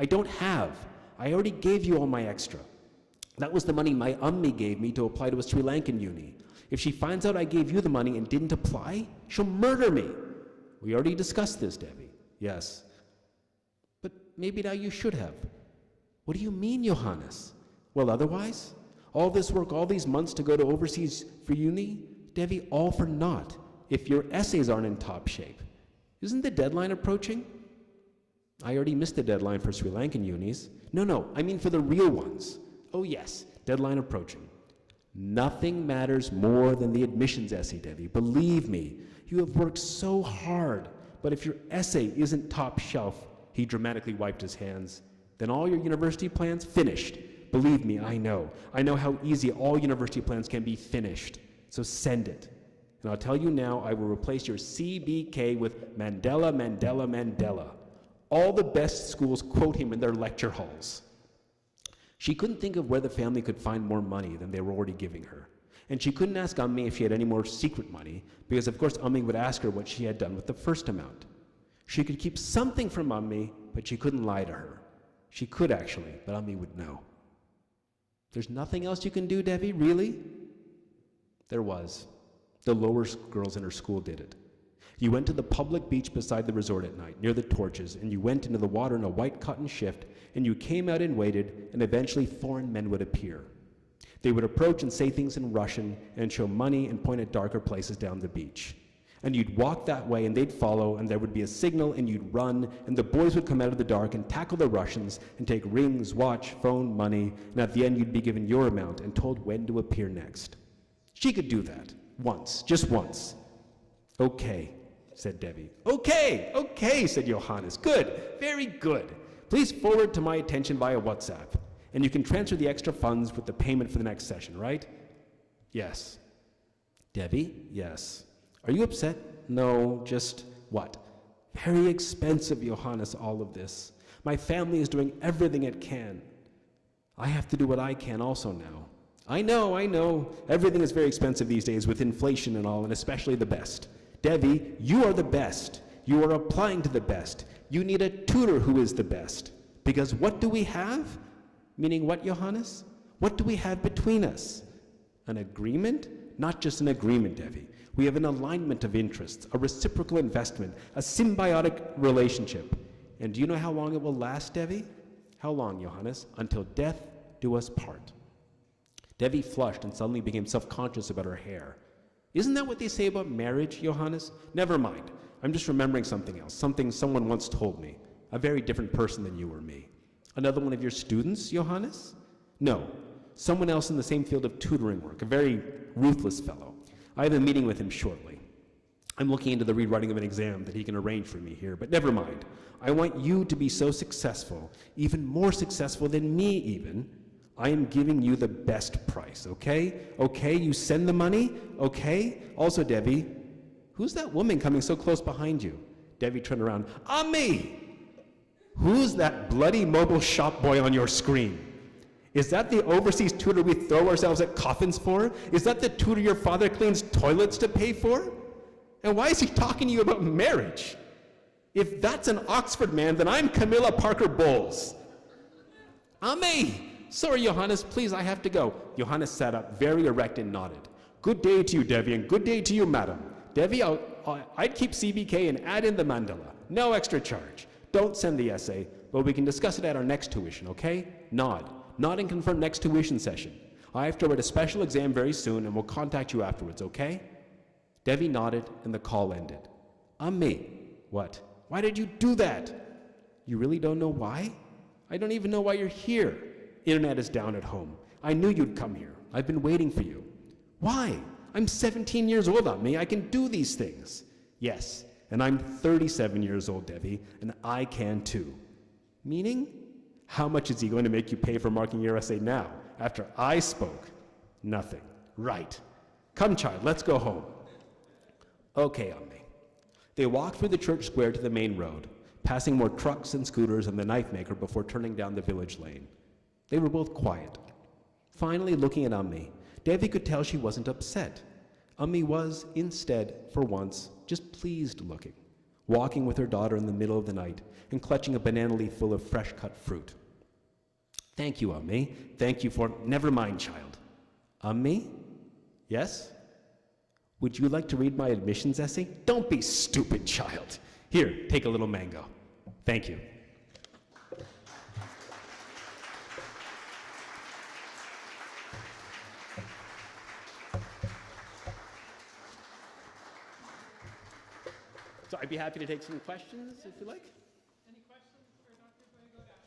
don't have. I already gave you all my extra. That was the money my ummi gave me to apply to a Sri Lankan uni. If she finds out I gave you the money and didn't apply, she'll murder me. We already discussed this, Debbie. Yes. But maybe now you should have. What do you mean, Johannes? Well, otherwise? All this work, all these months to go to overseas for uni? Debbie, all for naught, if your essays aren't in top shape. Isn't the deadline approaching? I already missed the deadline for Sri Lankan unis. No, I mean for the real ones. Oh yes, deadline approaching. Nothing matters more than the admissions essay, Debbie. Believe me, you have worked so hard. But if your essay isn't top shelf, he dramatically wiped his hands, then all your university plans finished. Believe me, I know. I know how easy all university plans can be finished. So send it. And I'll tell you now, I will replace your CBK with Mandela, Mandela, Mandela. All the best schools quote him in their lecture halls. She couldn't think of where the family could find more money than they were already giving her. And she couldn't ask Ummi if she had any more secret money, because of course Ummi would ask her what she had done with the first amount. She could keep something from Ummi, but she couldn't lie to her. She could actually, but Ummi would know. There's nothing else you can do, Devi, really? There was. The lower girls in her school did it. You went to the public beach beside the resort at night, near the torches, and you went into the water in a white cotton shift, and you came out and waited, and eventually foreign men would appear. They would approach and say things in Russian and show money and point at darker places down the beach. And you'd walk that way and they'd follow, and there would be a signal and you'd run, and the boys would come out of the dark and tackle the Russians and take rings, watch, phone, money, and at the end you'd be given your amount and told when to appear next. She could do that. Once. Just once. Okay, said Debbie. Okay, said Johannes. Good. Very good. Please forward to my attention via WhatsApp. And you can transfer the extra funds with the payment for the next session, right? Yes. Debbie? Yes. Are you upset? No, just what? Very expensive, Johannes, all of this. My family is doing everything it can. I have to do what I can also now. I know. Everything is very expensive these days with inflation and all, and especially the best. Debbie, you are the best. You are applying to the best. You need a tutor who is the best. Because what do we have? Meaning what, Johannes? What do we have between us? An agreement? Not just an agreement, Debbie. We have an alignment of interests, a reciprocal investment, a symbiotic relationship. And do you know how long it will last, Debbie? How long, Johannes? Until death do us part. Debbie flushed and suddenly became self-conscious about her hair. Isn't that what they say about marriage, Johannes? Never mind. I'm just remembering something else, something someone once told me. A very different person than you or me. Another one of your students, Johannes? No, someone else in the same field of tutoring work, a very ruthless fellow. I have a meeting with him shortly. I'm looking into the rewriting of an exam that he can arrange for me here, but never mind. I want you to be so successful, even more successful than me even. I am giving you the best price, okay? Okay, you send the money, okay? Also, Debbie, who's that woman coming so close behind you? Debbie turned around. Me! Who's that bloody mobile shop boy on your screen? Is that the overseas tutor we throw ourselves at coffins for? Is that the tutor your father cleans toilets to pay for? And why is he talking to you about marriage? If that's an Oxford man, then I'm Camilla Parker Bowles. Me! Sorry, Johannes, please, I have to go. Johannes sat up, very erect, and nodded. Good day to you, Debbie, and good day to you, madam. Debbie, I'd keep CBK and add in the mandala. No extra charge. Don't send the essay, but we can discuss it at our next tuition, okay? Nod. Nod and confirm next tuition session. I have to write a special exam very soon, and we'll contact you afterwards, okay? Debbie nodded, and the call ended. Me. What? Why did you do that? You really don't know why? I don't even know why you're here. Internet is down at home. I knew you'd come here. I've been waiting for you. Why? I'm 17 years old, Me. I can do these things. Yes, and I'm 37 years old, Debbie, and I can too. Meaning? How much is he going to make you pay for marking your essay now, after I spoke? Nothing. Right. Come, child, let's go home. Okay, Me. They walked through the church square to the main road, passing more trucks and scooters and the knife maker before turning down the village lane. They were both quiet. Finally, looking at Me, Debbie could tell she wasn't upset. Me was, instead, for once, just pleased looking, walking with her daughter in the middle of the night and clutching a banana leaf full of fresh-cut fruit. Thank you, Me. Thank you for... Never mind, child. Me? Yes? Would you like to read my admissions essay? Don't be stupid, child. Here, take a little mango. Thank you. So I'd be happy to take some questions if you like.
Any questions for Dr. Boyagoda?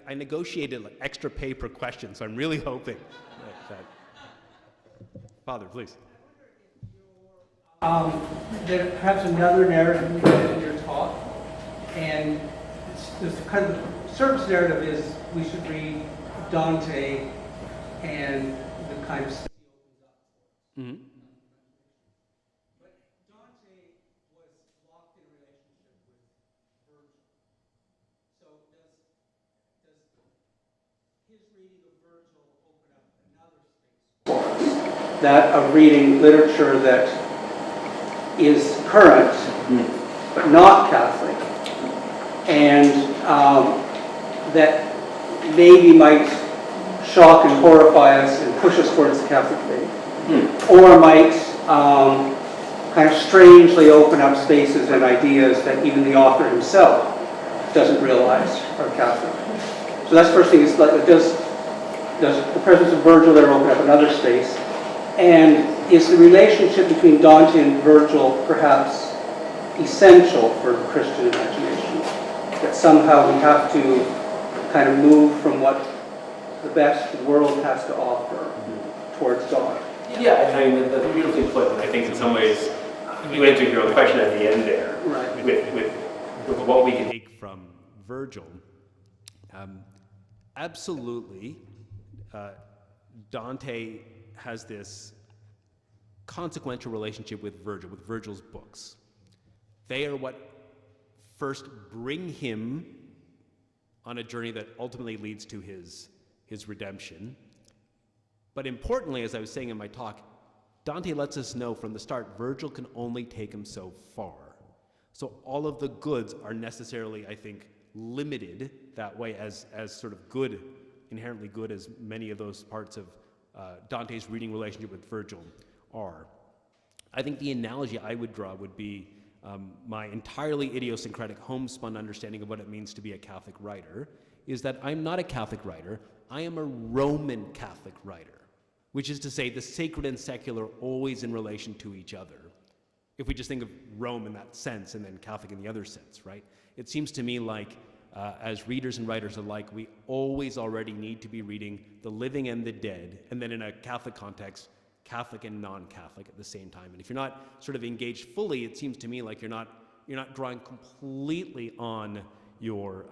I negotiated like extra pay per question, so I'm really hoping that... Father, please.
There perhaps another narrative in your talk, and there's kind of the surface narrative is we should read Dante and the kind of space he opens up for us.
Mm-hmm.
But Dante was locked in a relationship with Virgil. So does his reading of Virgil open up another space for us? That of reading literature that is current, but not Catholic, and that maybe might shock and horrify us and push us towards the Catholic faith, or might kind of strangely open up spaces and ideas that even the author himself doesn't realize are Catholic. So that's the first thing, is like, does the presence of Virgil there open up another space? And is the relationship between Dante and Virgil perhaps essential for the Christian imagination? That somehow we have to kind of move from what the best the world has to offer towards God?
Yeah, I mean, that's beautifully put, and I think in some ways, you answered your own question at the end there,
Right.
with what we can
Take from Virgil. Absolutely, Dante has this consequential relationship with Virgil's books. They are what first bring him on a journey that ultimately leads to his redemption. But importantly, as I was saying in my talk, Dante lets us know from the start, Virgil can only take him so far. So all of the goods are necessarily, I think, limited that way as sort of good, inherently good as many of those parts of Dante's reading relationship with Virgil are. I think the analogy I would draw would be my entirely idiosyncratic homespun understanding of what it means to be a Catholic writer is that I'm not a Catholic writer, I am a Roman Catholic writer, which is to say the sacred and secular always in relation to each other. If we just think of Rome in that sense and then Catholic in the other sense, right? It seems to me like as readers and writers alike, we always already need to be reading the living and the dead, and then in a Catholic context, Catholic and non-Catholic at the same time. And if you're not sort of engaged fully, it seems to me like you're not drawing completely on your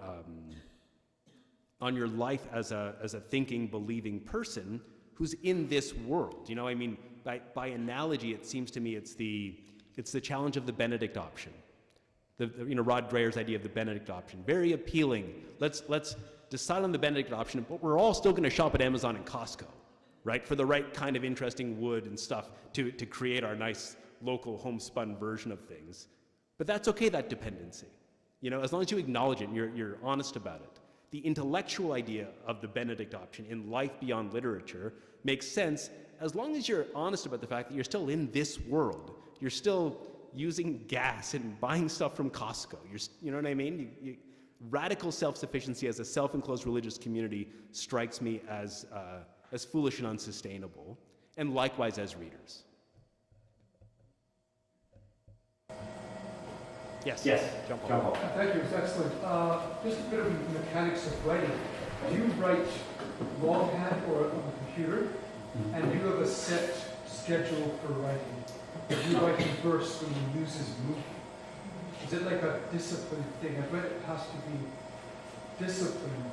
life as a thinking, believing person who's in this world. You know, I mean, by analogy, it seems to me it's the challenge of the Benedict option. Rod Dreher's idea of the Benedict option, very appealing. Let's decide on the Benedict option, but we're all still going to shop at Amazon and Costco, right? For the right kind of interesting wood and stuff to create our nice local homespun version of things. But that's okay, that dependency. You know, as long as you acknowledge it and you're honest about it. The intellectual idea of the Benedict option in life beyond literature makes sense as long as you're honest about the fact that you're still in this world. You're still using gas and buying stuff from Costco. You know what I mean? Radical self-sufficiency as a self-enclosed religious community strikes me as foolish and unsustainable, and likewise as readers. Yes.
John Paul.
Thank you, it's excellent. Just a bit of the mechanics of writing. Do you write longhand or on the computer? And do you have a set schedule for writing? Do you write in verse when you use his movement? Is it like a discipline thing? I've read it has to be disciplined,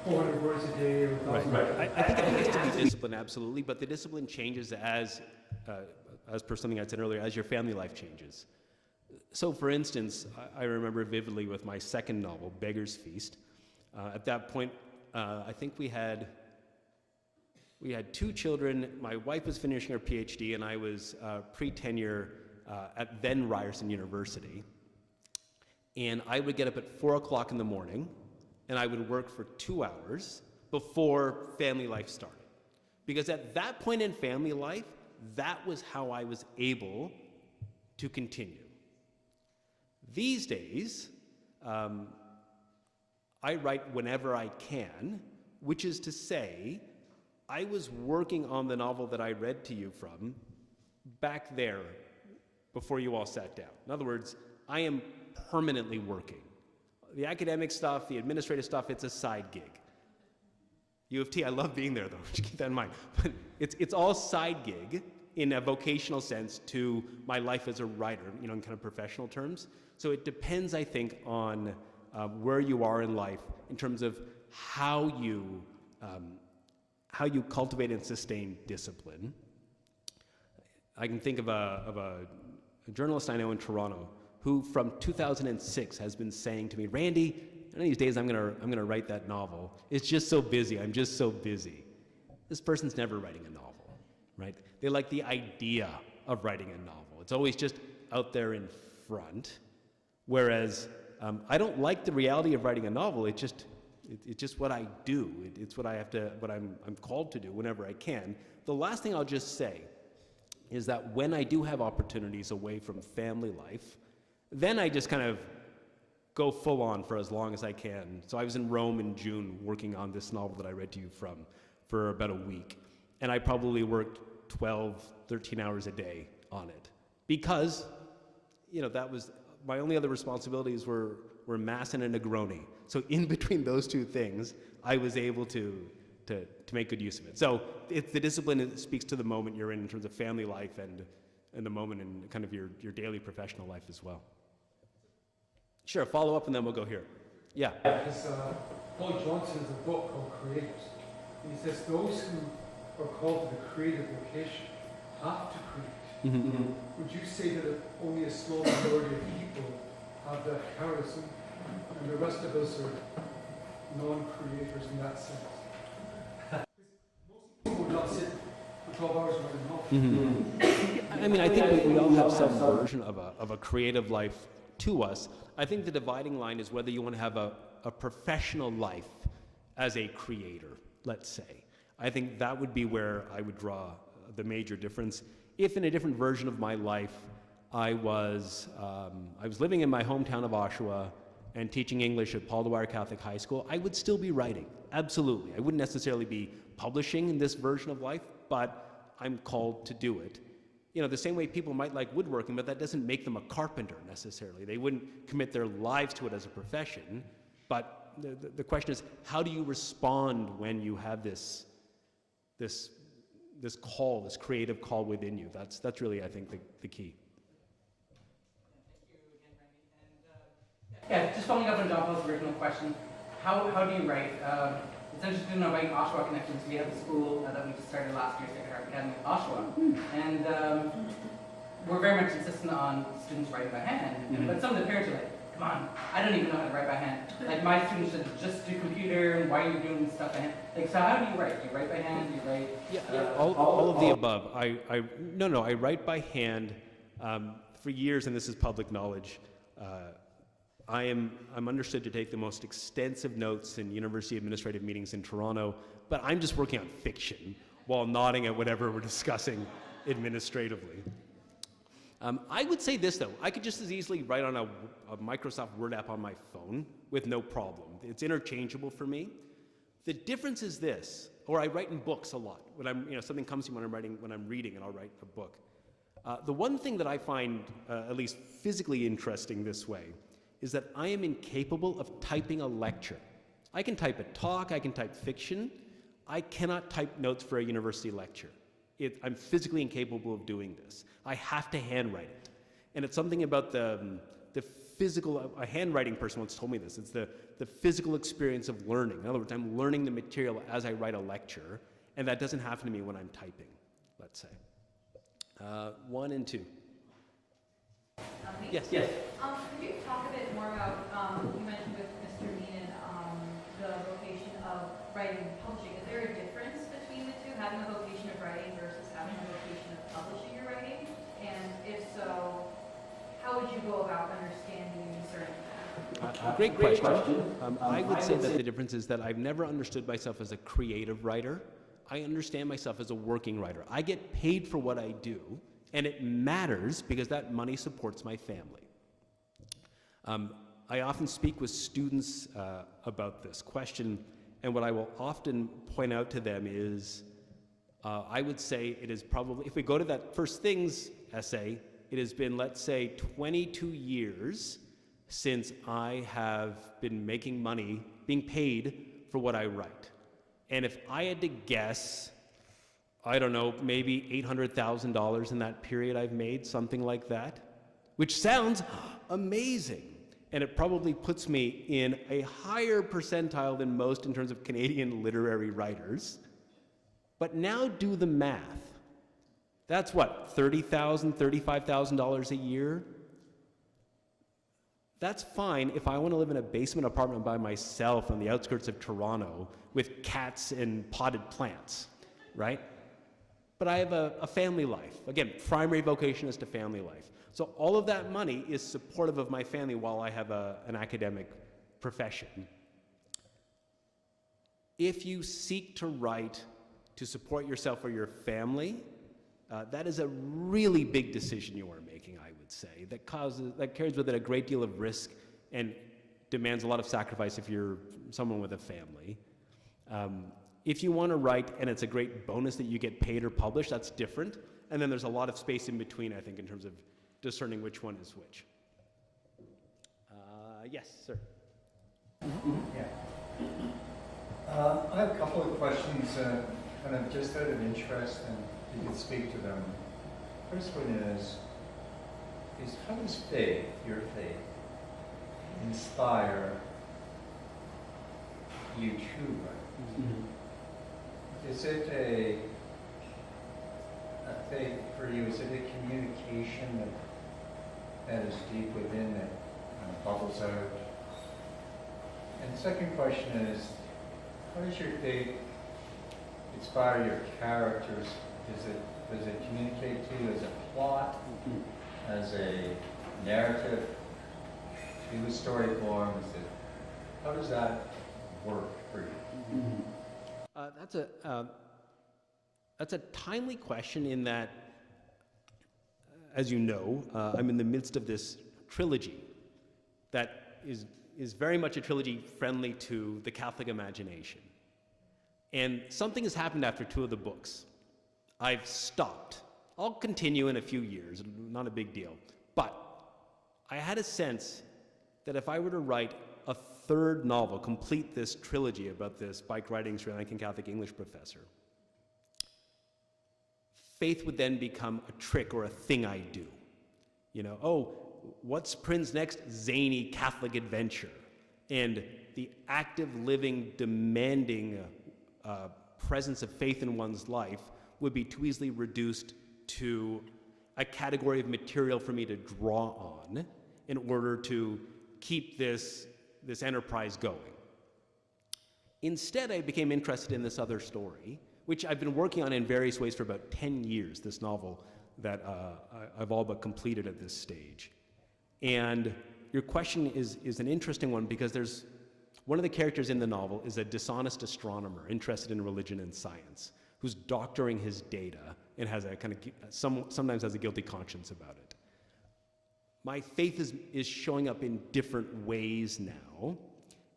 400 words a day or 1,000 words.
I think it needs to be discipline, absolutely, but the discipline changes as per something I said earlier, as your family life changes. So, for instance, I remember vividly with my second novel, Beggar's Feast. At that point, I think we had 2 children. My wife was finishing her PhD, and I was pre-tenure at then Ryerson University. And I would get up at 4 o'clock in the morning, and I would work for 2 hours before family life started. Because at that point in family life, that was how I was able to continue. These days, I write whenever I can, which is to say, I was working on the novel that I read to you from back there before you all sat down. In other words, I am permanently working. The academic stuff, the administrative stuff, it's a side gig. U of T, I love being there though, just keep that in mind. But it's all side gig in a vocational sense to my life as a writer, in kind of professional terms. So it depends, I think, on where you are in life in terms of how you cultivate and sustain discipline. I can think of a journalist I know in Toronto who from 2006 has been saying to me, Randy, one of these days I'm gonna write that novel. It's just so busy, I'm just so busy. This person's never writing a novel, right? They like the idea of writing a novel. It's always just out there in front. Whereas I don't like the reality of writing a novel. It's just what I do. It's what I'm called to do whenever I can. The last thing I'll just say is that when I do have opportunities away from family life, then I just kind of go full on for as long as I can. So I was in Rome in June working on this novel that I read to you from for about a week. And I probably worked 12, 13 hours a day on it. Because, that was, my only other responsibilities were Mass and a Negroni. So in between those two things, I was able to make good use of it. So it's the discipline that speaks to the moment you're in terms of family life and the moment in kind of your daily professional life as well. Sure, follow up and then we'll go here. Yeah.
Because Paul Johnson has a book called Creators. And he says those who are called to the creative vocation have to create.
Mm-hmm.
Would you say that only a small minority of people have that charism and the rest of us are non-creators in that sense? Most people would not sit for 12 hours writing a novel.
Mm-hmm. I mean, I think we all have some version of a creative life to us. I think the dividing line is whether you want to have a professional life as a creator, let's say. I think that would be where I would draw the major difference. If in a different version of my life, I was living in my hometown of Oshawa and teaching English at Paul Dwyer Catholic High School, I would still be writing, absolutely. I wouldn't necessarily be publishing in this version of life, but I'm called to do it. The same way people might like woodworking, but that doesn't make them a carpenter necessarily. They wouldn't commit their lives to it as a profession, but the question is, how do you respond when you have this call, this creative call within you? That's really, I think, the key.
Yeah, just following up on John Paul's original question, how do you write? It's interesting to know about Oshawa connections. We have a school that we just started last year, Sacred Heart Academy of Oshawa, and we're very much insistent on students writing by hand. But some of the parents are like, come on, I don't even know how to write by hand. Like my students should just do computer, and why are you doing stuff by hand? Like, so how do you write? Do you write by hand? Do you write?
Yeah, all of the above. I write by hand for years, and this is public knowledge. I'm understood to take the most extensive notes in university administrative meetings in Toronto, but I'm just working on fiction while nodding at whatever we're discussing administratively. I would say this though, I could just as easily write on a Microsoft Word app on my phone with no problem. It's interchangeable for me. The difference is this, or I write in books a lot. When something comes to me when I'm reading, and I'll write a book. The one thing that I find at least physically interesting this way is that I am incapable of typing a lecture. I can type a talk, I can type fiction. I cannot type notes for a university lecture. I'm physically incapable of doing this. I have to handwrite it. And it's something about the physical, a handwriting person once told me this, it's the physical experience of learning. In other words, I'm learning the material as I write a lecture, and that doesn't happen to me when I'm typing, let's say. 1 and 2. Yes.
Could you talk a bit more about, you mentioned with Mr. Meenan, the vocation of writing and publishing. Is there a difference between the two, having a vocation of writing versus having a vocation of publishing your writing? And if so, how would you go about understanding and discerning that?
Great question. I would say that the difference is that I've never understood myself as a creative writer. I understand myself as a working writer. I get paid for what I do, and it matters because that money supports my family. I often speak with students about this question, and what I will often point out to them is, I would say it is probably, if we go to that First Things essay, it has been, let's say, 22 years since I have been making money, being paid for what I write. And if I had to guess, I don't know, maybe $800,000 in that period I've made, something like that, which sounds amazing. and it probably puts me in a higher percentile than most in terms of Canadian literary writers. But now do the math. That's what, $30,000, $35,000 a year? That's fine if I want to live in a basement apartment by myself on the outskirts of Toronto with cats and potted plants, right? But I have a family life. Again, primary vocation is to family life. So all of that money is supportive of my family while I have an academic profession. If you seek to write to support yourself or your family, that is a really big decision you are making, I would say, that carries with it a great deal of risk and demands a lot of sacrifice if you're someone with a family. If you want to write and it's a great bonus that you get paid or published, that's different. And then there's a lot of space in between, I think, in terms of discerning which one is which. Yes, sir.
Yeah. I have a couple of questions, kind of just out of interest, and you can speak to them. First one is how does faith, your faith, inspire you to write? Mm-hmm. Is it a faith for you? Is it a communication that is deep within that kind of bubbles out? And the second question is, how does your faith inspire your characters? Does it communicate to you as a plot, as a narrative, to a story form? How does that work for you?
That's a timely question in that, as you know, I'm in the midst of this trilogy that is very much a trilogy friendly to the Catholic imagination. And something has happened after 2 of the books. I've stopped. I'll continue in a few years, not a big deal. But I had a sense that if I were to write a 3rd novel, complete this trilogy about this bike riding Sri Lankan Catholic English professor, faith would then become a trick or a thing I do. You know, oh, what's Prin's next zany Catholic adventure? And the active, living, demanding presence of faith in one's life would be too easily reduced to a category of material for me to draw on in order to keep this enterprise going. Instead, I became interested in this other story, which I've been working on in various ways for about 10 years, this novel that I've all but completed at this stage. And your question is an interesting one because there's one of the characters in the novel is a dishonest astronomer interested in religion and science who's doctoring his data and has a kind of sometimes has a guilty conscience about it. My faith is showing up in different ways now,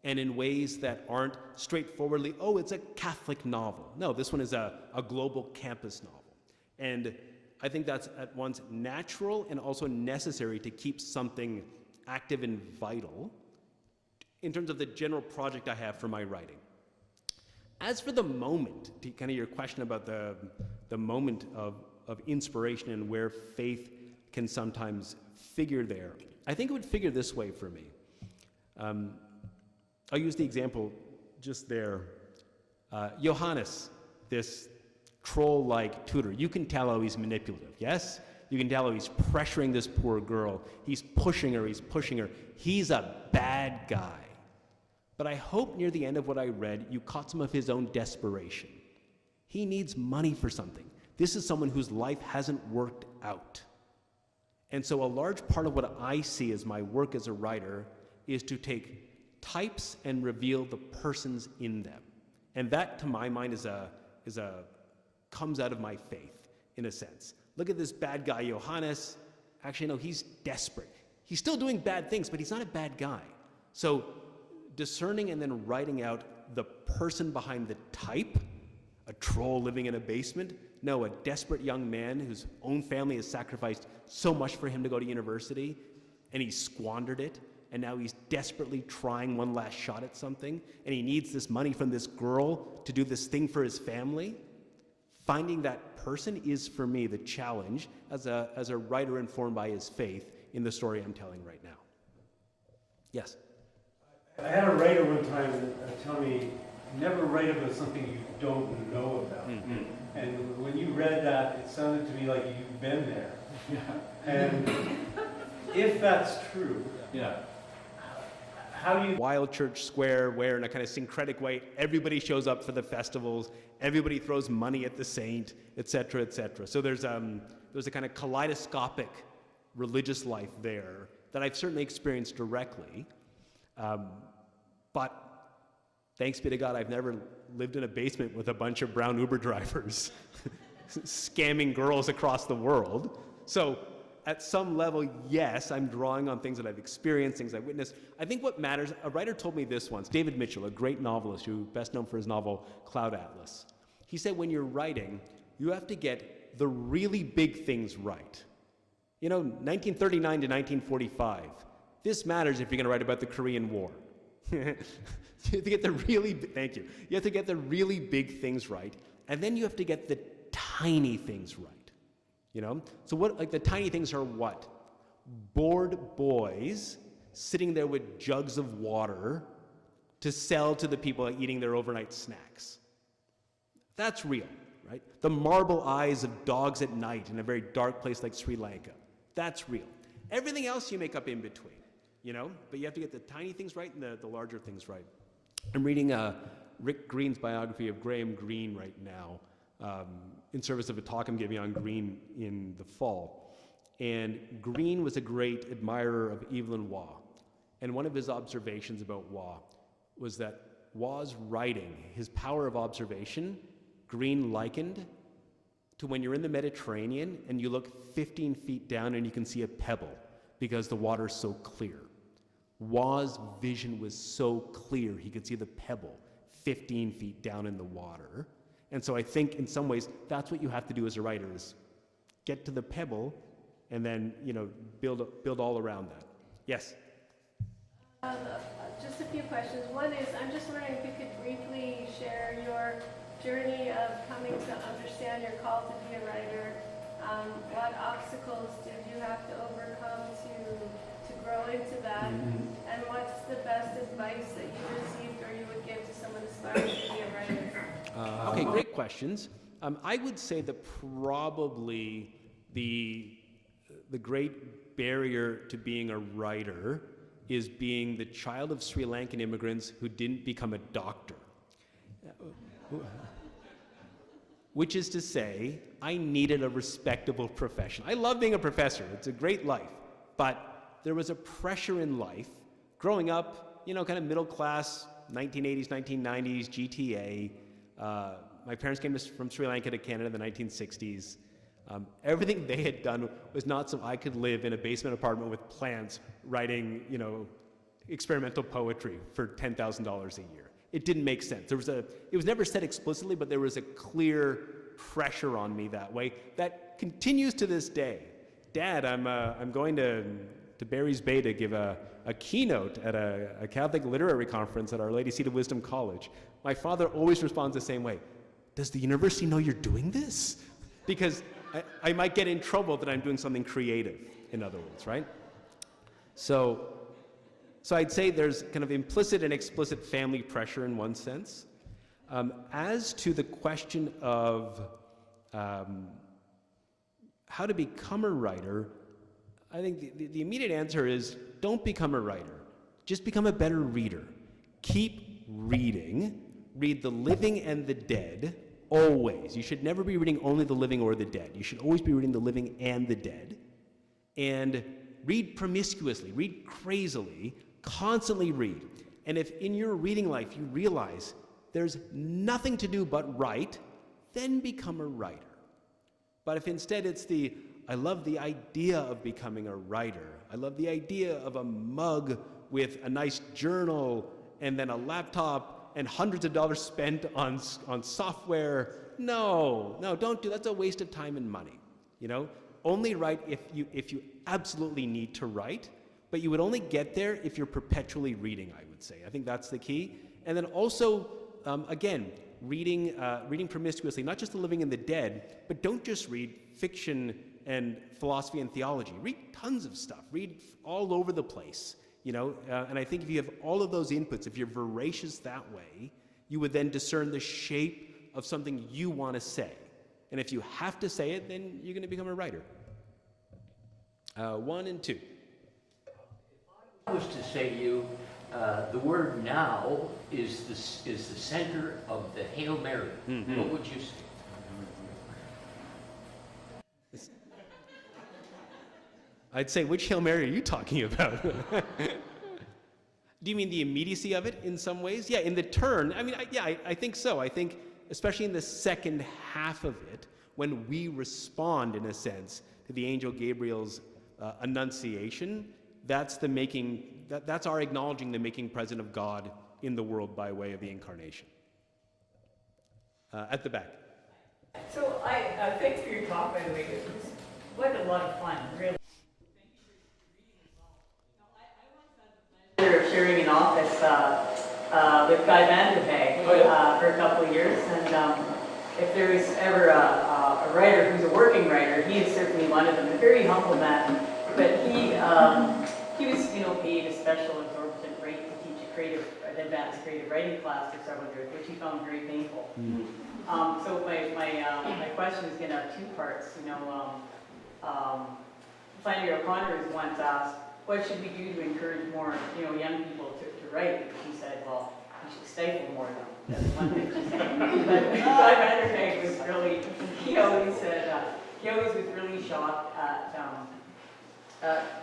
and in ways that aren't straightforwardly, oh, it's a Catholic novel. No, this one is a global campus novel. And I think that's at once natural and also necessary to keep something active and vital in terms of the general project I have for my writing. As for the moment, to kind of your question about the moment of inspiration and where faith can sometimes figure there, I think it would figure this way for me. I'll use the example just there. Johannes, this troll-like tutor, you can tell how he's manipulative, yes? You can tell how he's pressuring this poor girl. He's pushing her, He's a bad guy. But I hope near the end of what I read, you caught some of his own desperation. He needs money for something. This is someone whose life hasn't worked out. And so a large part of what I see as my work as a writer is to take types and reveal the persons in them. And that, to my mind, comes out of my faith, in a sense. Look at this bad guy, Johannes. Actually, no, he's desperate. He's still doing bad things, but he's not a bad guy. So discerning and then writing out the person behind the type, a troll living in a basement, no, a desperate young man whose own family has sacrificed so much for him to go to university, and he squandered it, and now he's desperately trying one last shot at something, and he needs this money from this girl to do this thing for his family. Finding that person is, for me, the challenge as a writer informed by his faith in the story I'm telling right now. Yes.
I had a writer one time tell me, never write about something you don't know about.
Mm-hmm.
And when you read that, it sounded to me like you've been there. And if that's true, how do you...
Wild Church Square, where in a kind of syncretic way, everybody shows up for the festivals, everybody throws money at the saint, etc., etc. So there's a kind of kaleidoscopic religious life there that I've certainly experienced directly. But thanks be to God, I've never lived in a basement with a bunch of brown Uber drivers scamming girls across the world. So at some level, yes, I'm drawing on things that I've experienced, things I've witnessed. I think what matters, a writer told me this once, David Mitchell, a great novelist who best known for his novel Cloud Atlas. He said when you're writing, you have to get the really big things right. You know, 1939 to 1945. This matters if you're going to write about the Korean War. You have to get the really, thank you. You have to get the really big things right, and then you have to get the tiny things right. You know? So what, like the tiny things are what? Bored boys sitting there with jugs of water to sell to the people eating their overnight snacks. That's real, right? The marble eyes of dogs at night in a very dark place like Sri Lanka. That's real. Everything else you make up in between, you know? But you have to get the tiny things right and the larger things right. I'm reading Rick Green's biography of Graham Greene right now, in service of a talk I'm giving on Greene in the fall. And Greene was a great admirer of Evelyn Waugh. And one of his observations about Waugh was that Waugh's writing, his power of observation, Greene likened to when you're in the Mediterranean and you look 15 feet down and you can see a pebble because the water's so clear. Waugh's vision was so clear he could see the pebble 15 feet down in the water. And so I think in some ways that's what you have to do as a writer is get to the pebble and then, you know, build all around that. Yes?
Just a few questions. One is, I'm just wondering if you could briefly share your journey of coming to understand your call to be a writer. What obstacles did you have to overcome to grow into that? Mm-hmm. And what's the best advice that you received or you would give to someone aspiring to be a writer?
Okay, great questions. I would say that probably the great barrier to being a writer is being the child of Sri Lankan immigrants who didn't become a doctor. Which is to say, I needed a respectable profession. I love being a professor. It's a great life. But there was a pressure in life, growing up, you know, kind of middle class, 1980s, 1990s, GTA. My parents came from Sri Lanka to Canada in the 1960s. Everything they had done was not so I could live in a basement apartment with plants writing, you know, experimental poetry for $10,000 a year. It didn't make sense. It was never said explicitly, but there was a clear pressure on me that way that continues to this day. Dad, I'm going to Barry's Bay to give a keynote at a Catholic literary conference at Our Lady Seat of Wisdom College. My father always responds the same way. Does the university know you're doing this? Because I might get in trouble that I'm doing something creative, in other words, right? So I'd say there's kind of implicit and explicit family pressure in one sense. As to the question of how to become a writer, I think the immediate answer is don't become a writer. Just become a better reader. Keep reading. Read the living and the dead, always. You should never be reading only the living or the dead. You should always be reading the living and the dead. And read promiscuously, read crazily, constantly read. And if in your reading life you realize there's nothing to do but write, then become a writer. But if instead it's I love the idea of becoming a writer. I love the idea of a mug with a nice journal and then a laptop and hundreds of dollars spent on software. No, don't do that. That's a waste of time and money. You know, only write if you absolutely need to write, but you would only get there if you're perpetually reading, I would say. I think that's the key. And then also, again, reading promiscuously, not just the living and the dead, but don't just read fiction and philosophy and theology. Read tons of stuff. Read all over the place. you know? And I think if you have all of those inputs, if you're voracious that way, you would then discern the shape of something you want to say. And if you have to say it, then you're going to become a writer. 1 and 2.
If I was to say to you, the word now is the center of the Hail Mary, what would you say?
I'd say, which Hail Mary are you talking about? Do you mean the immediacy of it in some ways? Yeah, in the turn, I mean, I think so. I think, especially in the second half of it, when we respond, in a sense, to the angel Gabriel's annunciation, that's our acknowledging the making present of God in the world by way of the incarnation. At the back.
So thanks for your talk, by the way. It was quite a lot of fun, really. Of sharing an office with Guy Vanderheg for a couple of years, and if there was ever a writer who's a working writer, he is certainly one of them. A very humble man, but he was paid a special exorbitant rate to teach an advanced creative writing class for several years, which he found very painful. So my question is going to have 2 parts. Flannery O'Connor was once asked, what should we do to encourage more, young people to write? She said, well, we should stifle more of them. That's one thing she said. But Guy Vanderheg was really, he always was really shocked at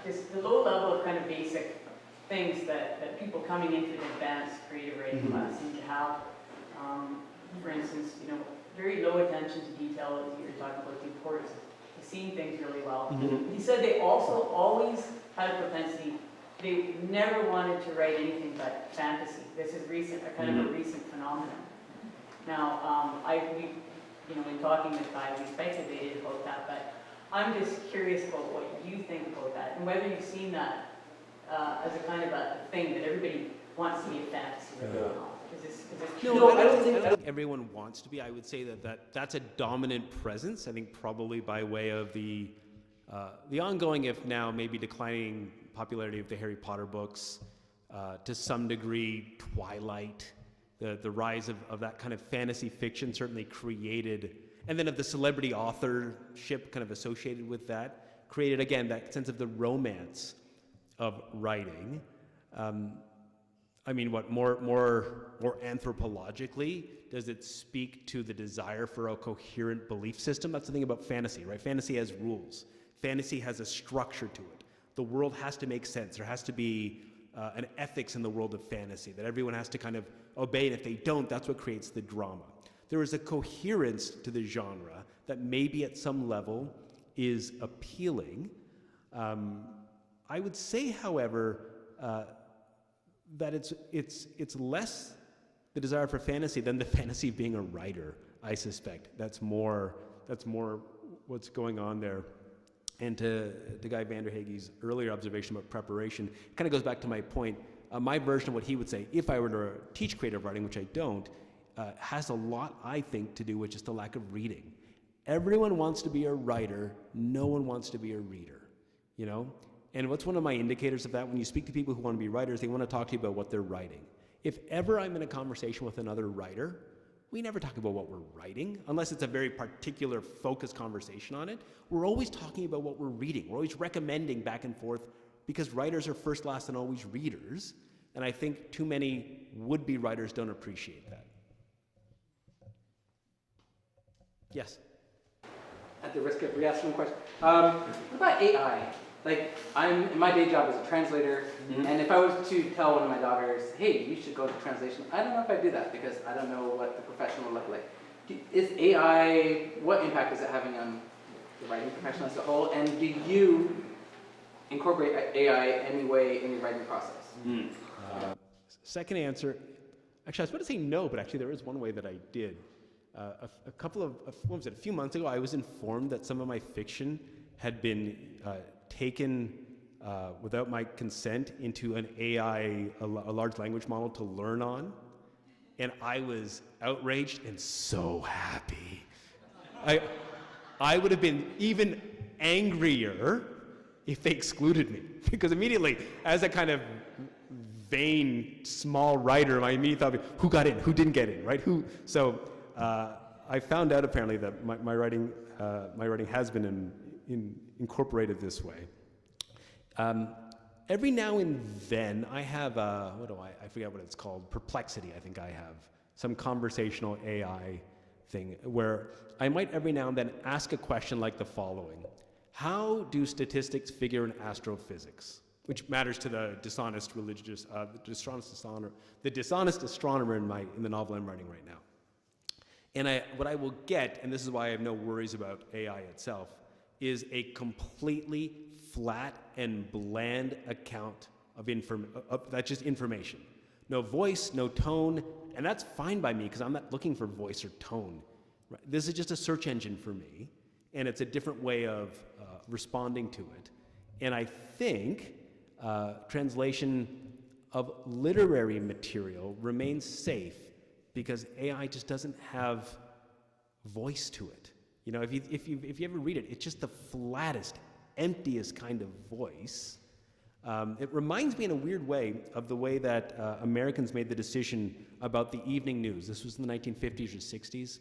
just the low level of kind of basic things that people coming into an advanced creative writing class seem to have. For instance, very low attention to detail, as you were talking about the importance of seeing things really well. He said they also always had a propensity, they never wanted to write anything but fantasy. This is recent, a kind of a recent phenomenon. Now, in talking with Guy, we speculated about that, but I'm just curious about what you think about that, and whether you've seen that as a kind of a thing that everybody wants to be a fantasy.
No, I don't think everyone wants to be. I would say that's a dominant presence. I think probably by way of the ongoing, if now maybe declining, popularity of the Harry Potter books, to some degree Twilight, the rise of that kind of fantasy fiction certainly created, and then of the celebrity authorship kind of associated with that, created again that sense of the romance of writing. I mean, what more anthropologically does it speak to the desire for a coherent belief system? That's the thing about fantasy, right? Fantasy has rules. Fantasy has a structure to it. The world has to make sense. There has to be an ethics in the world of fantasy that everyone has to kind of obey, and if they don't, that's what creates the drama. There is a coherence to the genre that maybe at some level is appealing. I would say, however, that it's less the desire for fantasy than the fantasy of being a writer, I suspect. That's more what's going on there. And to Guy Vanderhaeg's earlier observation about preparation, it kind of goes back to my point. My version of what he would say, if I were to teach creative writing, which I don't, has a lot, I think, to do with just a lack of reading. Everyone wants to be a writer. No one wants to be a reader, And what's one of my indicators of that? When you speak to people who want to be writers, they want to talk to you about what they're writing. If ever I'm in a conversation with another writer, we never talk about what we're writing, unless it's a very particular focused conversation on it. We're always talking about what we're reading. We're always recommending back and forth, because writers are first, last, and always readers. And I think too many would-be writers don't appreciate that. Yes?
At the risk of re-asking a question, what about AI? Like, I'm in my day job as a translator, and if I was to tell one of my daughters, hey, you should go to translation, I don't know if I'd do that, because I don't know what the profession will look like. Is AI, what impact is it having on the writing profession as a whole, and do you incorporate AI any way in your writing process?
Second answer, actually I was about to say no, but actually there is one way that I did. A few months ago, I was informed that some of my fiction had been taken without my consent into an AI, a large language model to learn on. And I was outraged and so happy. I would have been even angrier if they excluded me. Because immediately, as a kind of vain, small writer, my immediate thought would be, who got in, who didn't get in, right? So I found out apparently that my writing has been incorporated this way. Every now and then I have, I forget what it's called, Perplexity, I think I have. Some conversational AI thing where I might every now and then ask a question like the following. How do statistics figure in astrophysics? Which matters to the dishonest astronomer in the novel I'm writing right now. And what I will get, and this is why I have no worries about AI itself, is a completely flat and bland account of that's just information. No voice, no tone, and that's fine by me because I'm not looking for voice or tone. Right? This is just a search engine for me, and it's a different way of responding to it. And I think translation of literary material remains safe because AI just doesn't have voice to it. You know, if you ever read it, it's just the flattest, emptiest kind of voice. It reminds me in a weird way of the way that Americans made the decision about the evening news. This was in the 1950s or 60s.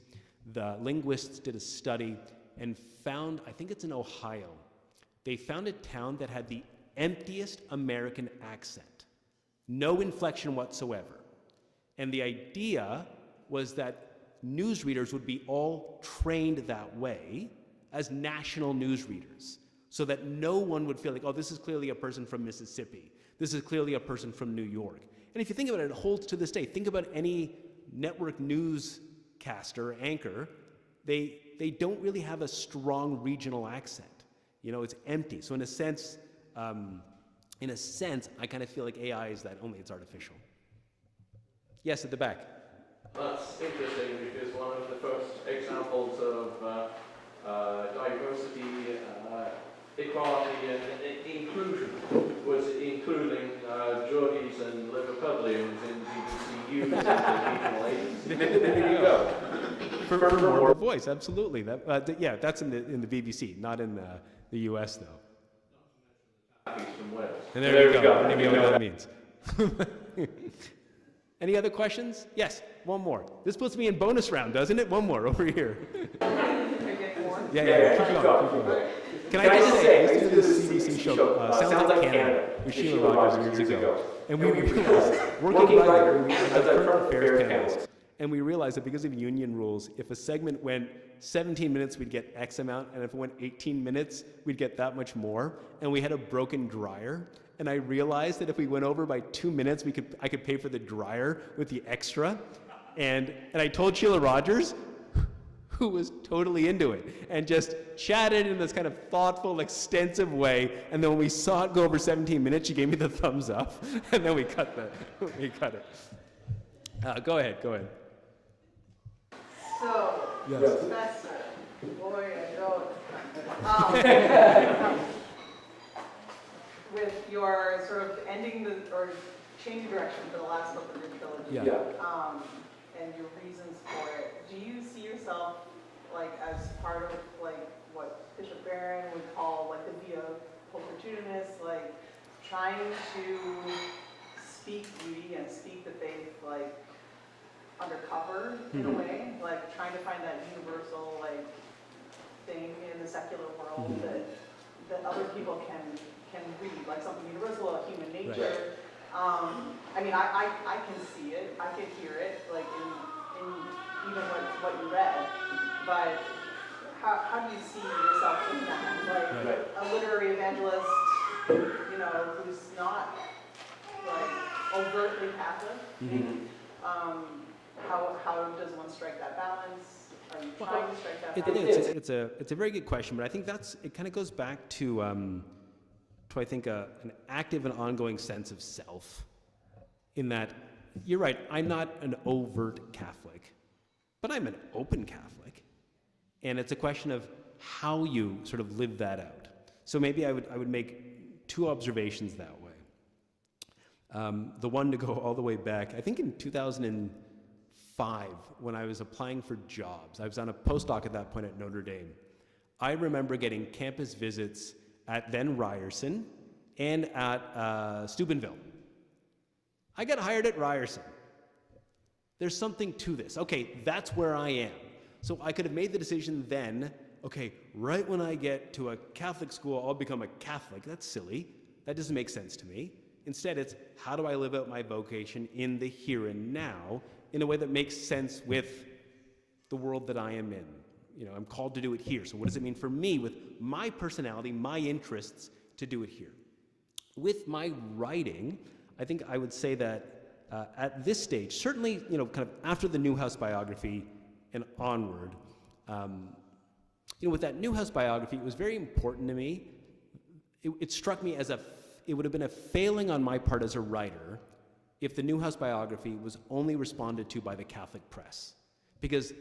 The linguists did a study and found, I think it's in Ohio, they found a town that had the emptiest American accent. No inflection whatsoever. And the idea was that newsreaders would be all trained that way as national newsreaders, so that no one would feel like, oh, this is clearly a person from Mississippi. This is clearly a person from New York. And if you think about it, it holds to this day. Think about any network newscaster, anchor. They don't really have a strong regional accent. You know, it's empty. So in a sense, I kind of feel like AI is that, only it's artificial. Yes, at the back.
That's interesting because one of the first examples of diversity, equality, and inclusion was including Geordies and Liverpudlians in BBC News and regional agencies. There you go.
For more voice, absolutely. Yeah, that's in the BBC, not in the US though.
From Wales.
And there you go. Maybe what that means. Any other questions? Yes, one more. This puts me in bonus round, doesn't it? One more over here. Yeah. Keep going. Can I just say, I used to do this CBC show, Sounds Like Canada, with Sheila Rogers years ago. And we realized, working writer, as a current affairs panelist, and we realized that because of union rules, if a segment went 17 minutes, we'd get X amount, and if it went 18 minutes, we'd get that much more. And we had a broken dryer. And I realized that if we went over by 2 minutes, I could pay for the dryer with the extra. And I told Sheila Rogers, who was totally into it, and just chatted in this kind of thoughtful, extensive way. And then when we saw it go over 17 minutes, she gave me the thumbs up, and then we cut it. Go ahead.
So,
yes.
Professor Boyagoda, with your sort of or changing direction for the last book of your trilogy, and your reasons for it, do you see yourself like as part of like what Bishop Barron would call like the via opportunist, like trying to speak beauty and speak the faith like undercover in a way, like trying to find that universal like thing in the secular world that other people can read, like something universal about human nature. Right. I mean, I can see it, I can hear it, like in even what you read, but how do you see yourself in that? Like a literary evangelist, you know, who's not like overtly Catholic. How does one strike that balance? Are you trying to strike that balance?
It's a very good question, but I think it kind of goes back to I think an active and ongoing sense of self. In that, you're right, I'm not an overt Catholic, but I'm an open Catholic, and it's a question of how you sort of live that out. So maybe I would make two observations that way. The one to go all the way back, I think in 2005, when I was applying for jobs, I was on a postdoc at that point at Notre Dame. I remember getting campus visits at then Ryerson and at Steubenville. I got hired at Ryerson. There's something to this. Okay, that's where I am. So I could have made the decision then, okay, right when I get to a Catholic school, I'll become a Catholic. That's silly. That doesn't make sense to me. Instead, it's how do I live out my vocation in the here and now in a way that makes sense with the world that I am in. You know, I'm called to do it here. So what does it mean for me with my personality, my interests, to do it here? With my writing, I think I would say that at this stage, certainly, you know, kind of after the Newhouse biography and onward, you know, with that Newhouse biography, it was very important to me. It struck me as it would have been a failing on my part as a writer if the Newhouse biography was only responded to by the Catholic press, because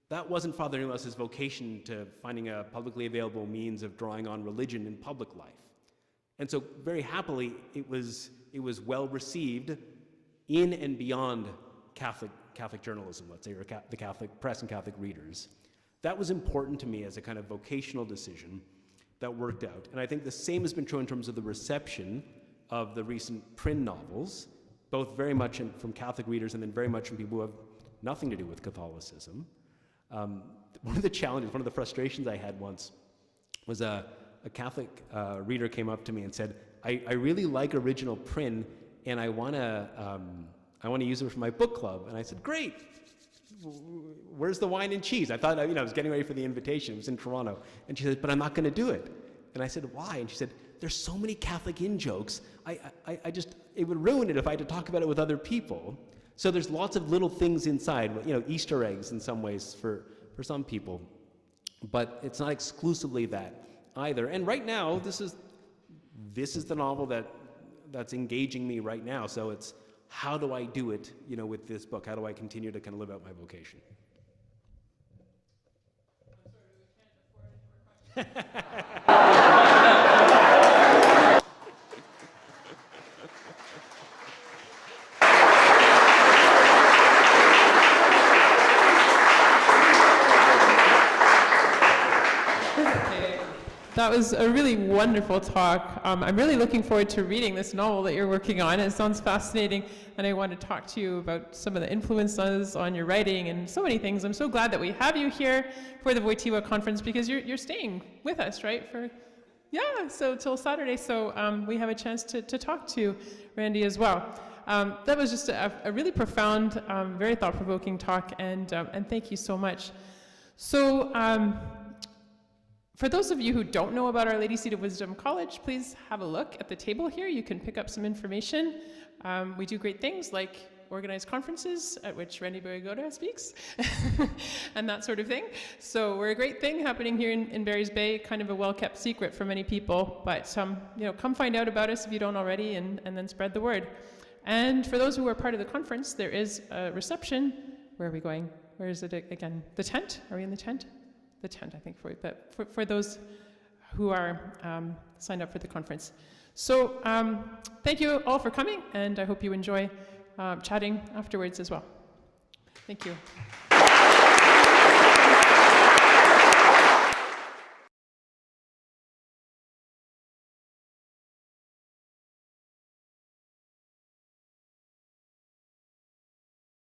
that wasn't Father Newhouse's vocation to finding a publicly available means of drawing on religion in public life. And so very happily, it was well received in and beyond Catholic journalism, let's say, or the Catholic press and Catholic readers. That was important to me as a kind of vocational decision that worked out. And I think the same has been true in terms of the reception of the recent Prynne novels, both very much from Catholic readers and then very much from people who have nothing to do with Catholicism. One of the challenges, one of the frustrations I had once was a Catholic reader came up to me and said, I really like original Prynne, and I want to use it for my book club. And I said, great. Where's the wine and cheese? I thought, you know, I was getting ready for the invitation. It was in Toronto. And she said, but I'm not going to do it. And I said, why? And she said, there's so many Catholic in-jokes. It would ruin it if I had to talk about it with other people. So there's lots of little things inside, you know, Easter eggs in some ways for some people. But it's not exclusively that either. And right now, this is the novel that's engaging me right now. So it's, how do I do it, you know, with this book? How do I continue to kind of live out my vocation?
That was a really wonderful talk. I'm really looking forward to reading this novel that you're working on. It sounds fascinating, and I want to talk to you about some of the influences on your writing and so many things. I'm so glad that we have you here for the Wojtyla conference, because you're staying with us, right? So till Saturday. So we have a chance to talk to Randy as well. That was just a really profound, very thought-provoking talk, and thank you so much. So. For those of you who don't know about Our Lady Seat of Wisdom College, please have a look at the table here. You can pick up some information. We do great things like organize conferences at which Randy Boyagoda speaks and that sort of thing. So we're a great thing happening here in Barry's Bay, kind of a well-kept secret for many people, but you know, come find out about us if you don't already, and then spread the word. And for those who are part of the conference, there is a reception. Where are we going? Where is it again? The tent? Are we in the tent? The tent, I think, for those who are signed up for the conference. So thank you all for coming, and I hope you enjoy chatting afterwards as well. Thank you.